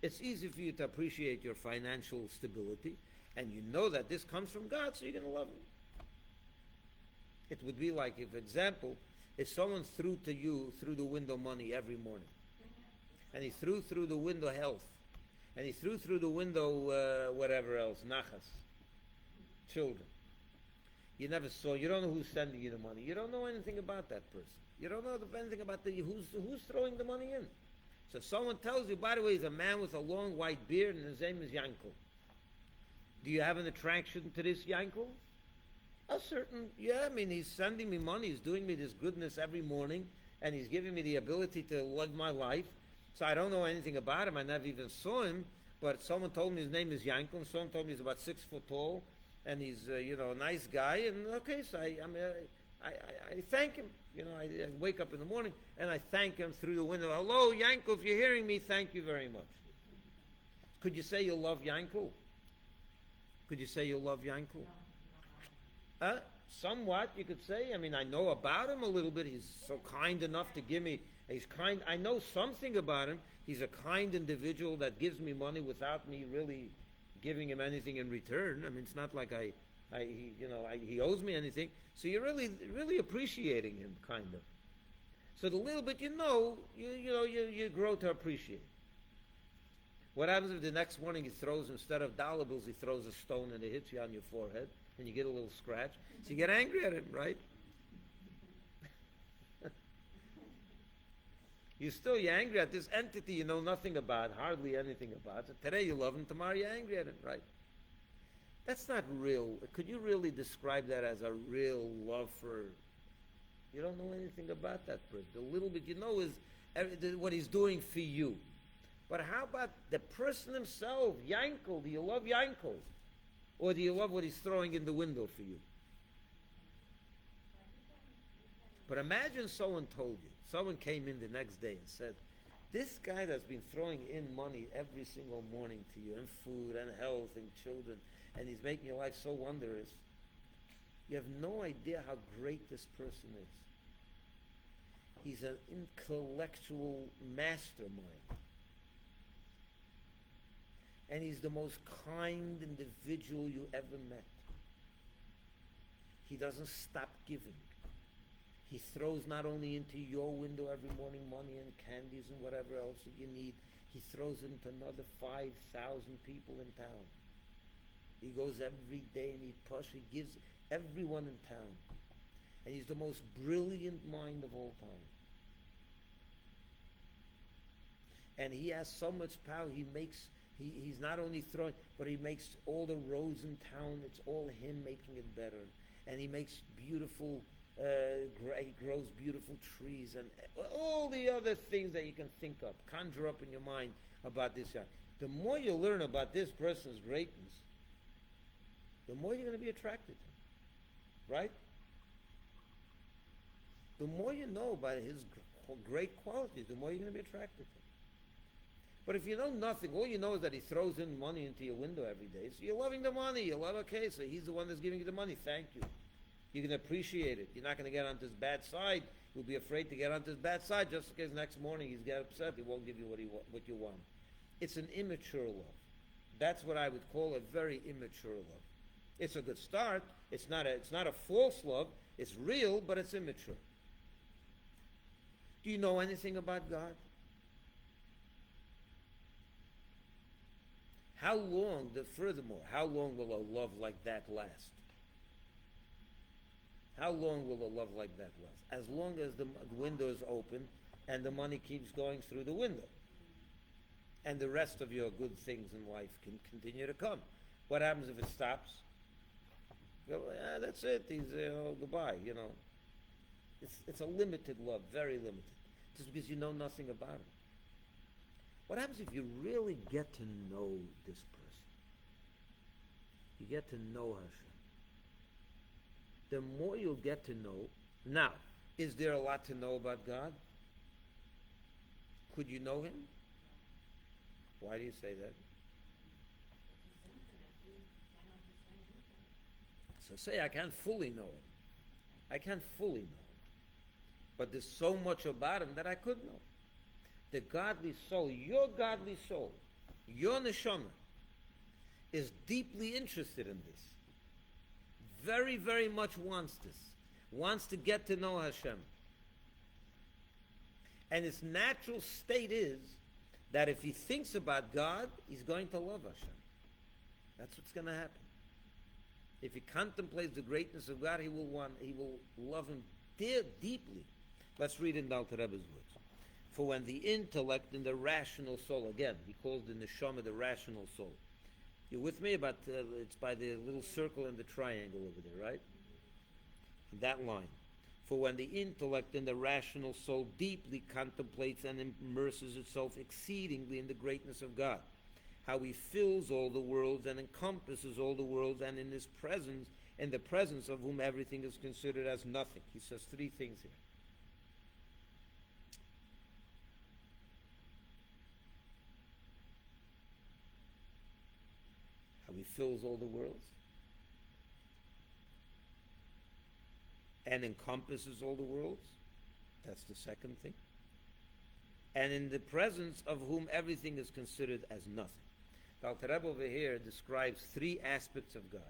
It's easy for you to appreciate your financial stability. And you know that this comes from God, so you're going to love Him. It would be like, if example, if someone threw to you through the window money every morning, and he threw through the window health, and he threw through the window whatever else, nachas, children. You never saw, you don't know who's sending you the money. You don't know anything about that person. You don't know anything about who's throwing the money in. So someone tells you, by the way, he's a man with a long white beard and his name is Yankel. Do you have an attraction to this Yankel? I mean, he's sending me money, he's doing me this goodness every morning, and he's giving me the ability to live my life. So I don't know anything about him, I never even saw him, but someone told me his name is Yankel, and someone told me he's about 6 foot tall, and he's, a nice guy, and okay, so I thank him. I wake up in the morning, and I thank him through the window. Hello, Yankel, if you're hearing me, thank you very much. Could you say you love Yankel? Could you say you love Yankel? Somewhat, you could say. I mean, I know about him a little bit. He's so kind enough to give me. He's kind. I know something about him. He's a kind individual that gives me money without me really giving him anything in return. I mean, it's not like he owes me anything. So you're really, really appreciating him, kind of. So the little bit you grow to appreciate. What happens if the next morning he throws, instead of dollar bills, he throws a stone and it hits you on your forehead and you get a little scratch? So you get angry at him, right? You're angry at this entity you know nothing about, hardly anything about. So today you love him, tomorrow you're angry at him, right? That's not real. Could you really describe that as a real love for... You don't know anything about that person. The little bit you know is what he's doing for you. But how about the person himself, Yankel? Do you love Yankel? Or do you love what he's throwing in the window for you? But imagine someone told you, someone came in the next day and said, this guy that's been throwing in money every single morning to you, and food, and health, and children, and he's making your life so wondrous, you have no idea how great this person is. He's an intellectual mastermind. And he's the most kind individual you ever met. He doesn't stop giving. He throws not only into your window every morning money and candies and whatever else that you need, he throws it into another 5,000 people in town. He goes every day and he gives everyone in town. And he's the most brilliant mind of all time. And he has so much power, he's not only throwing, but he makes all the roads in town, it's all him making it better. And he makes beautiful, he grows beautiful trees and all the other things that you can think of, conjure up in your mind about this guy. The more you learn about this person's greatness, the more you're going to be attracted to him, right? The more you know about his great qualities, the more you're going to be attracted to him. But if you know nothing, all you know is that he throws in money into your window every day. So you're loving the money. You love, okay, so he's the one that's giving you the money. Thank you. You can appreciate it. You're not going to get onto his bad side. You'll be afraid to get onto his bad side just in case next morning he's get upset. He won't give you what you want. It's an immature love. That's what I would call a very immature love. It's a good start. It's not a false love. It's real, but it's immature. Do you know anything about God? How long will a love like that last? How long will a love like that last? As long as the window is open and the money keeps going through the window. And the rest of your good things in life can continue to come. What happens if it stops? That's it. Goodbye, It's a limited love, very limited. Just because you know nothing about it. What happens if you really get to know this person? You get to know Hashem. The more you'll get to know. Now, is there a lot to know about God? Could you know him? Why do you say that? So say I can't fully know him. I can't fully know him. But there's so much about him that I could know. The godly soul, your neshama, is deeply interested in this. Very, very much wants this. Wants to get to know Hashem. And its natural state is that if he thinks about God, he's going to love Hashem. That's what's going to happen. If he contemplates the greatness of God, he will love him deeply. Let's read in Alter Rebbe's words. For when the intellect and the rational soul, again, he calls the neshama the rational soul. You're with me? It's by the little circle and the triangle over there, right? That line. For when the intellect and the rational soul deeply contemplates and immerses itself exceedingly in the greatness of God, how he fills all the worlds and encompasses all the worlds, and in his presence, in the presence of whom everything is considered as nothing. He says three things here. How he fills all the worlds and encompasses all the worlds. That's the second thing. And in the presence of whom everything is considered as nothing. The Alter Rebbe over here describes three aspects of God.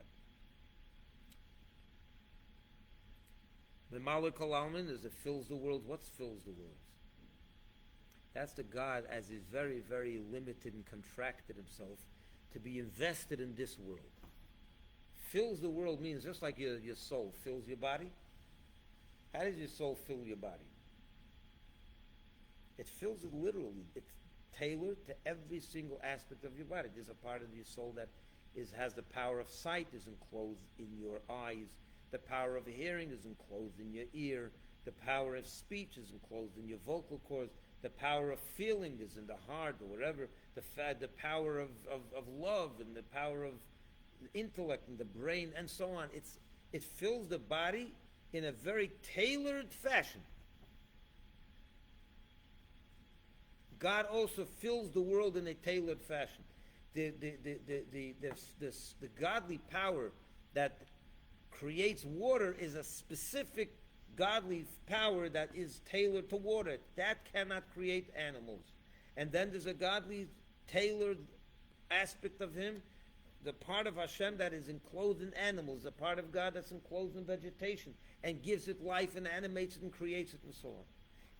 The Malach Almin is it fills the world. What fills the world? That's the God as he's very, very limited and contracted himself to be invested in this world. Fills the world means just like your soul fills your body. How does your soul fill your body? It fills it literally. It's tailored to every single aspect of your body. There's a part of your soul that has the power of sight, is enclosed in your eyes. The power of hearing is enclosed in your ear. The power of speech is enclosed in your vocal cords. The power of feeling is in the heart or whatever. The power of love and the power of intellect and the brain and so on. It fills the body in a very tailored fashion. God also fills the world in a tailored fashion. The godly power that creates water is a specific godly power that is tailored to water. That cannot create animals. And then there's a godly tailored aspect of him, the part of Hashem that is enclosed in animals, the part of God that's enclosed in vegetation and gives it life and animates it and creates it and so on.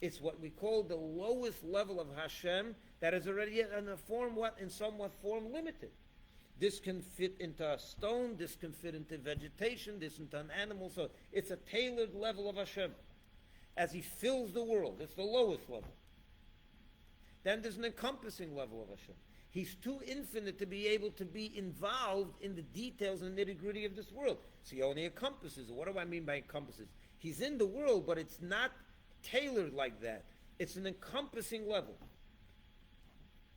It's what we call the lowest level of Hashem that is already in somewhat form limited. This can fit into a stone, this can fit into vegetation, this into an animal. So it's a tailored level of Hashem. As he fills the world, it's the lowest level. Then there's an encompassing level of Hashem. He's too infinite to be able to be involved in the details and nitty-gritty of this world. So he only encompasses. What do I mean by encompasses? He's in the world, but it's not tailored like that. It's an encompassing level.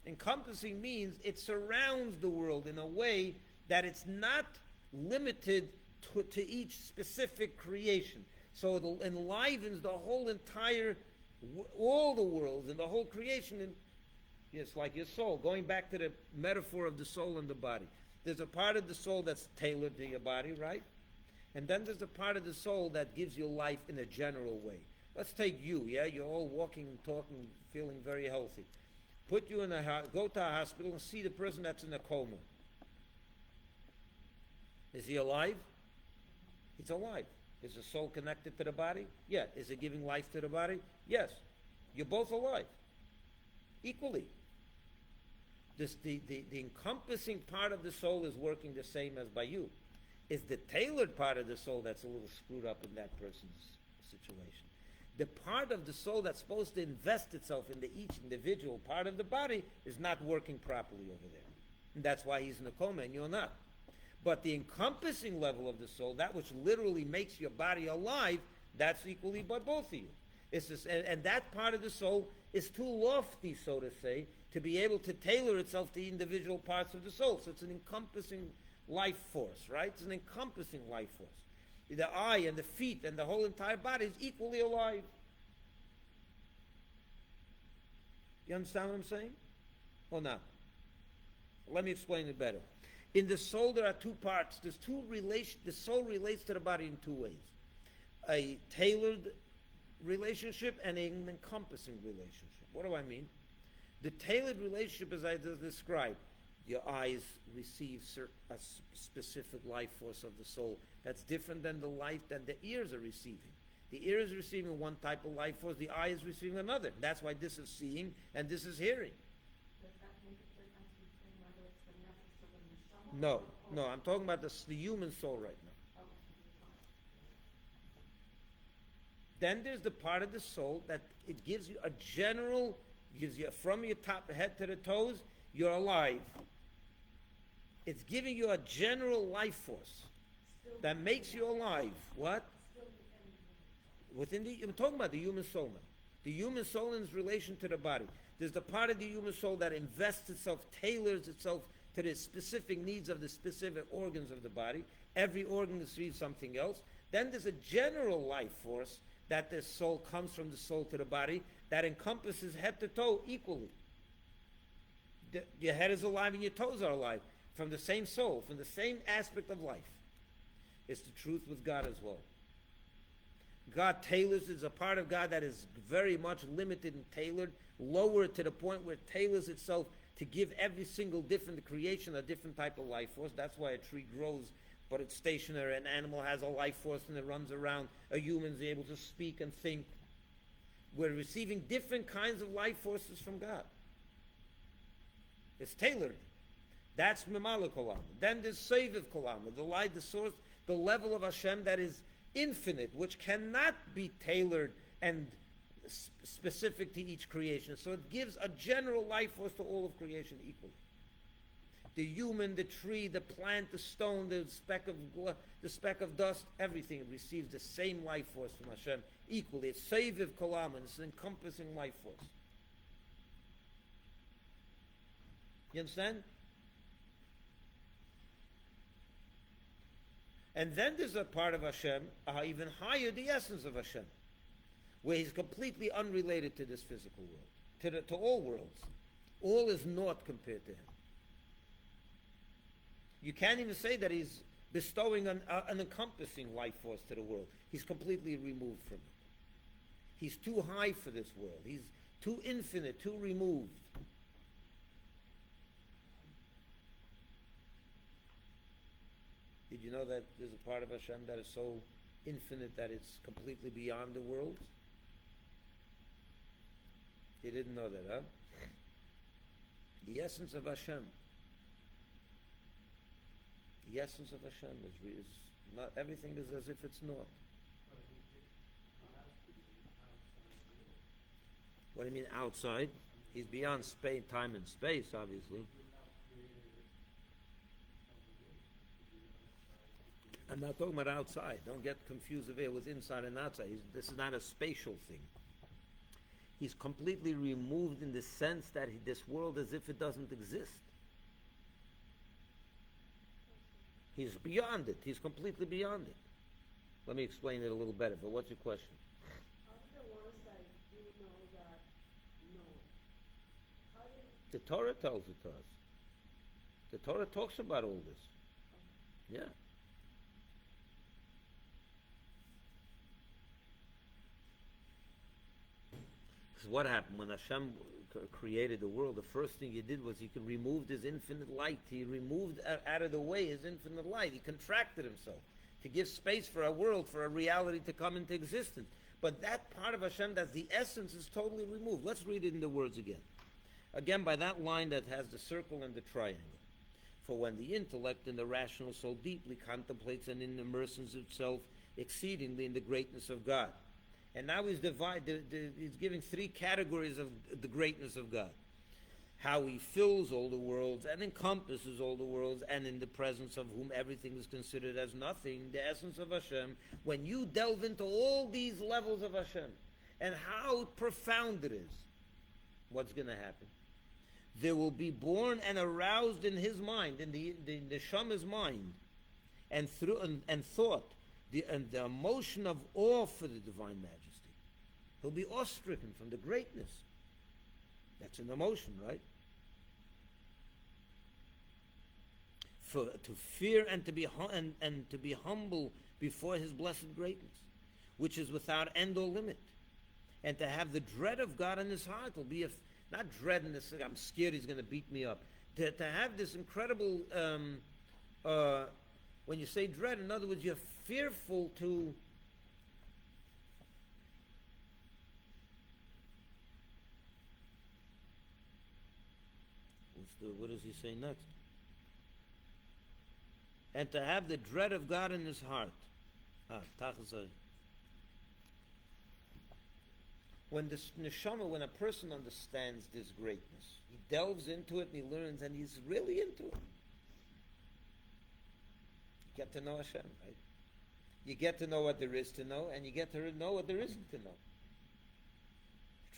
Encompassing means it surrounds the world in a way that it's not limited to each specific creation. So it enlivens the whole entire, all the worlds and the whole creation. And it's like your soul. Going back to the metaphor of the soul and the body. There's a part of the soul that's tailored to your body, right? And then there's a part of the soul that gives you life in a general way. Let's take you, yeah? You're all walking and talking, feeling very healthy. Put you in go to a hospital and see the person that's in a coma. Is he alive? He's alive. Is the soul connected to the body? Yeah. Is it giving life to the body? Yes. You're both alive. Equally. The encompassing part of the soul is working the same as by you. It's the tailored part of the soul that's a little screwed up in that person's situation. The part of the soul that's supposed to invest itself into each individual part of the body is not working properly over there. And that's why he's in a coma and you're not. But the encompassing level of the soul, that which literally makes your body alive, that's equally by both of you. It's just, and that part of the soul is too lofty, so to say, to be able to tailor itself to individual parts of the soul. So it's an encompassing life force, right? It's an encompassing life force. The eye and the feet and the whole entire body is equally alive. You understand what I'm saying? Or not? Let me explain it better. In the soul, there are two parts. There's two relations. The soul relates to the body in two ways. A tailored relationship and an encompassing relationship. What do I mean? The tailored relationship, as I just described, your eyes receive a specific life force of the soul that's different than the life that the ears are receiving. The ear is receiving one type of life force, the eye is receiving another. That's why this is seeing and this is hearing. Does that make a difference between whether it's the nefesh or the neshama? No, I'm talking about the human soul right now. Okay. Then there's the part of the soul that it gives you a general, gives you from your top head to the toes, you're alive. It's giving you a general life force that makes you alive. What? I'm talking about the human soul now. The human soul in its relation to the body. There's the part of the human soul that invests itself, tailors itself to the specific needs of the specific organs of the body. Every organ receives something else. Then there's a general life force that the soul comes from the soul to the body that encompasses head to toe equally. Your head is alive and your toes are alive from the same soul, from the same aspect of life. It's the truth with God as well. God tailors, is a part of God that is very much limited and tailored, lower to the point where it tailors itself to give every single different creation a different type of life force. That's why a tree grows, but it's stationary. An animal has a life force and it runs around. A human is able to speak and think. We're receiving different kinds of life forces from God. It's tailored. That's Mimala Kolam. Then there's Seviv Kolam, the light, the source, the level of Hashem that is infinite, which cannot be tailored and specific to each creation. So it gives a general life force to all of creation equally. The human, the tree, the plant, the stone, the speck of dust, everything receives the same life force from Hashem equally. It's Seviv Kolam, it's an encompassing life force. You understand? And then there's a part of Hashem, even higher, the essence of Hashem, where he's completely unrelated to this physical world, to all worlds. All is naught compared to him. You can't even say that he's bestowing an encompassing life force to the world. He's completely removed from it. He's too high for this world. He's too infinite, too removed. Did you know that there's a part of Hashem that is so infinite that it's completely beyond the world? You didn't know that, huh? The essence of Hashem. The essence of Hashem is not, everything is as if it's not. What do you mean outside? He's beyond space, time and space, obviously. I'm not talking about outside. Don't get confused of it with inside and outside. This is not a spatial thing. He's completely removed in the sense that this world as if it doesn't exist. He's beyond it. He's completely beyond it. Let me explain it a little better. But what's your question? How do the ones that do know that know? How do The Torah tells it to us. The Torah talks about all this. Yeah. Because what happened when Hashem created the world? The first thing he did was he removed his infinite light. He removed out of the way his infinite light. He contracted himself to give space for a world, for a reality to come into existence. But that part of Hashem, that's the essence, is totally removed. Let's read it in the words again. Again, by that line that has the circle and the triangle. For when the intellect and the rational soul deeply contemplates and immerses itself exceedingly in the greatness of God. And now he's giving three categories of the greatness of God. How he fills all the worlds and encompasses all the worlds, and in the presence of whom everything is considered as nothing, the essence of Hashem. When you delve into all these levels of Hashem and how profound it is, what's going to happen? There will be born and aroused in his mind, in the Neshama's mind, and thought, the emotion of awe for the divine majesty. He'll be awe-stricken from the greatness. That's an emotion, right? To fear and to be humble before his blessed greatness, which is without end or limit, and to have the dread of God in his heart. Will be not dread in this. I'm scared he's going to beat me up. To have this incredible. When you say dread, in other words, you're fearful to. What does he say next? And to have the dread of God in his heart. When this neshama, when a person understands this greatness, he delves into it and he learns, and he's really into it. You get to know Hashem, right? You get to know what there is to know, and you get to know what there isn't to know.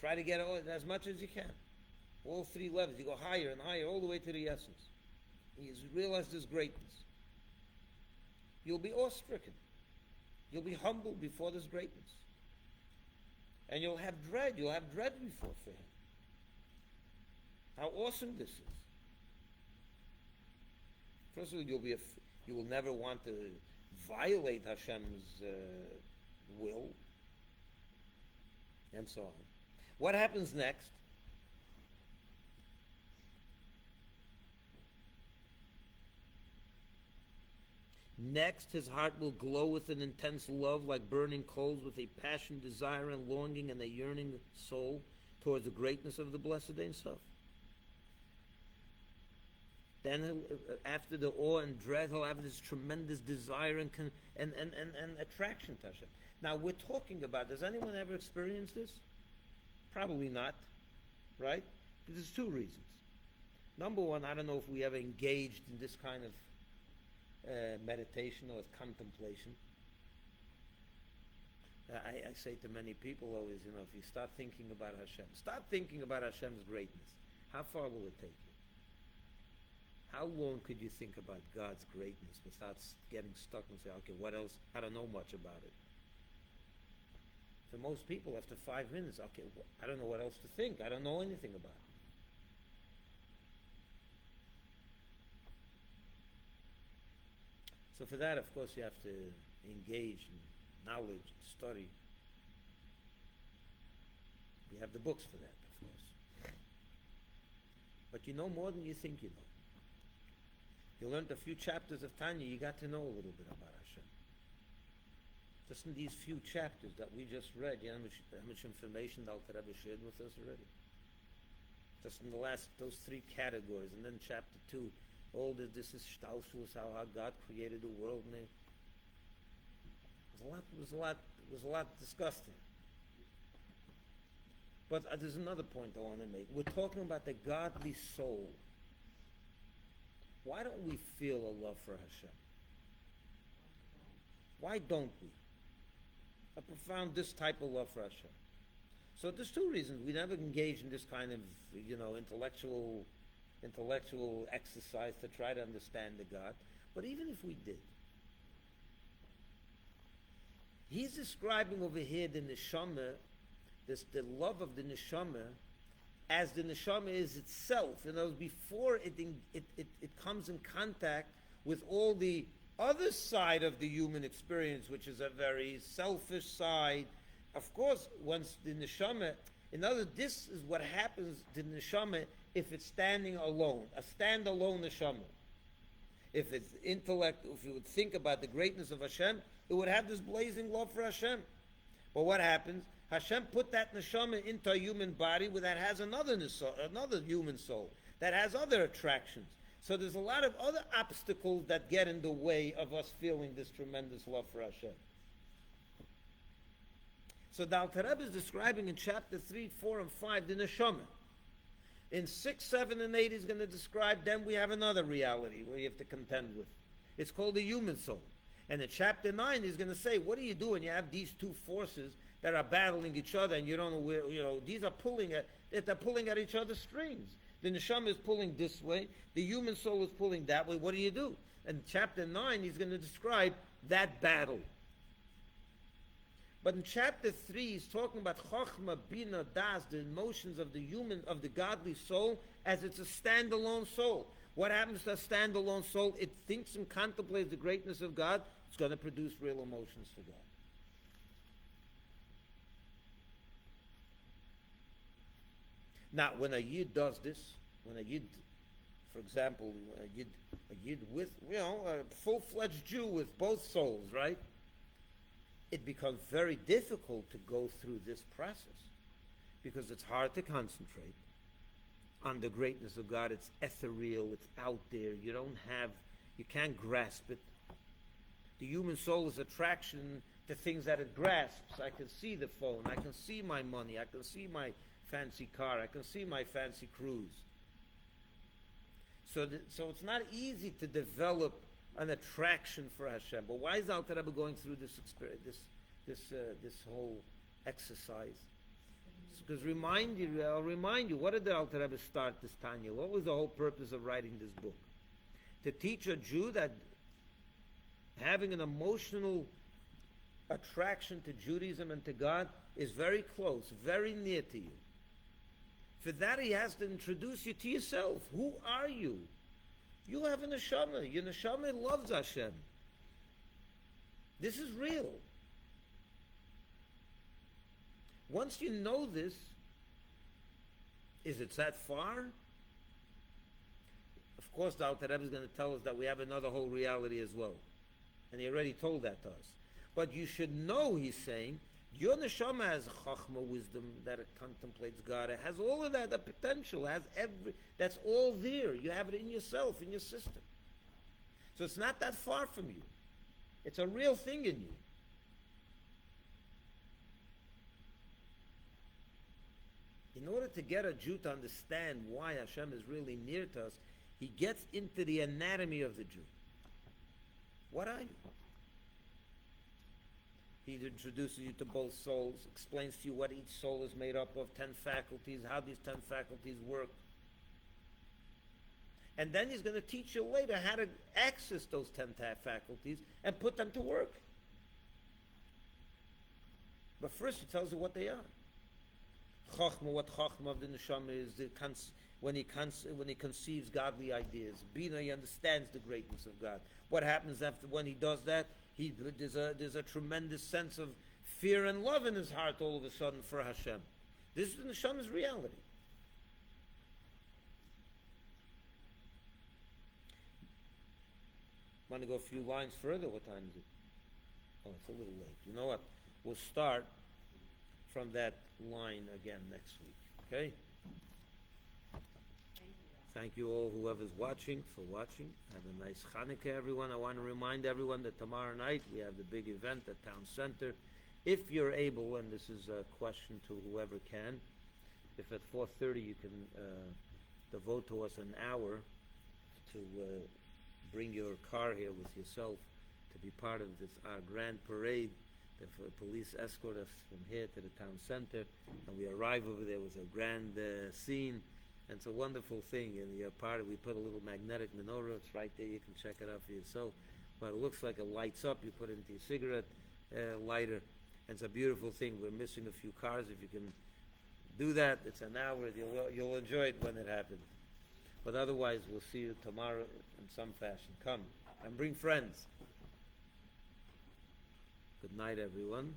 Try to get as much as you can. All three levels. You go higher and higher, all the way to the essence. You realize this greatness. You'll be awe-stricken. You'll be humbled before this greatness. And you'll have dread. You'll have dread before for him. How awesome this is. First of all, you will never want to violate Hashem's will, and so on. What happens next? Next, his heart will glow with an intense love, like burning coals, with a passion, desire, and longing, and a yearning soul towards the greatness of the blessed Ein Sof. Then, after the awe and dread, he'll have this tremendous desire and attraction to Hashem. Now, we're talking about, does anyone ever experience this? Probably not, right? But there's two reasons. Number one, I don't know if we ever engaged in this kind of meditation or contemplation. I say to many people always, if you start thinking about Hashem, start thinking about Hashem's greatness. How far will it take you? How long could you think about God's greatness without getting stuck and say, okay, what else? I don't know much about it. For most people, after 5 minutes, okay, I don't know what else to think. I don't know anything about it. So for that, of course, you have to engage in knowledge and study. We have the books for that, of course. But you know more than you think you know. You learned a few chapters of Tanya, you got to know a little bit about Hashem. Just in these few chapters that we just read, you know how much information the Alter Rebbe shared with us already? Just in the last, those three categories, and then chapter 2, all this is Shtausfus, how God created the world. And it was a lot discussed there. But there's another point I want to make. We're talking about the godly soul. Why don't we feel a love for Hashem? Why don't we? A profound, this type of love for Hashem. So there's two reasons. We never engage in this kind of, intellectual exercise to try to understand the God. But even if we did, he's describing over here the neshama, the love of the neshama, as the neshama is itself. Before it comes in contact with all the other side of the human experience, which is a very selfish side. Of course, once the neshama, in other words, this is what happens to the neshama if it's standing alone, a standalone neshama. If it's intellect, if you would think about the greatness of Hashem, it would have this blazing love for Hashem. But what happens? Hashem put that neshama into a human body that has another human soul, that has other attractions. So there's a lot of other obstacles that get in the way of us feeling this tremendous love for Hashem. So the Alter Rebbe is describing in chapter 3, 4, and 5 the neshama. In 6, 7, and 8 he's going to describe, then we have another reality where you have to contend with. It's called the human soul. And in chapter 9 he's going to say, what do you do when you have these two forces that are battling each other and you don't know where, they're pulling at each other's strings. The neshama is pulling this way, the human soul is pulling that way. What do you do? And chapter 9 he's going to describe that battle. But in chapter 3 he's talking about Chochmah, Bina, Das, the emotions of the godly soul, as it's a standalone soul. What happens to a standalone soul? It thinks and contemplates the greatness of God. It's going to produce real emotions for God. Now, when a Yid does this, when a Yid, for example, a Yid with, a full-fledged Jew with both souls, right? It becomes very difficult to go through this process because it's hard to concentrate on the greatness of God. It's ethereal, it's out there. You can't grasp it. The human soul is attraction to things that it grasps. I can see the phone, I can see my money, I can see my fancy car, I can see my fancy cruise. So it's not easy to develop an attraction for Hashem. But why is Alter Rebbe going through this experience, this whole exercise? Because I'll remind you, what did the Alter Rebbe start this Tanya? What was the whole purpose of writing this book? To teach a Jew that having an emotional attraction to Judaism and to God is very close, very near to you. For that he has to introduce you to yourself. Who are you? You have a neshama. Your neshama loves Hashem. This is real. Once you know this, is it that far? Of course, the Alter Rebbe is going to tell us that we have another whole reality as well. And he already told that to us. But you should know, he's saying, your neshama has chachma, wisdom, that it contemplates God. It has all of that, the potential, that's all there. You have it in yourself, in your system. So it's not that far from you. It's a real thing in you. in order to get a Jew to understand why Hashem is really near to us, he gets into the anatomy of the Jew. What are you? He introduces you to both souls, explains to you what each soul is made up of, 10 faculties, how these 10 faculties work. And then he's going to teach you later how to access those 10 faculties and put them to work. But first he tells you what they are. Chachma, what Chachma of the Neshama is, when he conceives godly ideas. Bina, he understands the greatness of God. What happens after when he does that? There's a tremendous sense of fear and love in his heart all of a sudden for Hashem. This is the Neshama's reality. Want to go a few lines further? What time is it? Oh, it's a little late. You know what? We'll start from that line again next week. Okay? Thank you all, whoever's watching, for watching. Have a nice Hanukkah, everyone. I want to remind everyone that tomorrow night we have the big event at Town Center. If you're able, and this is a question to whoever can, if at 4:30 you can devote to us an hour to bring your car here with yourself to be part of this our grand parade. The police escort us from here to the town center, and we arrive over there with a grand scene. And it's a wonderful thing, and you're part of. We put a little magnetic menorah. It's right there. You can check it out for yourself. But it looks like it lights up. You put it into your cigarette lighter, and it's a beautiful thing. We're missing a few cars. If you can do that, it's an hour. You'll enjoy it when it happens. But otherwise, we'll see you tomorrow in some fashion. Come and bring friends. Good night, everyone.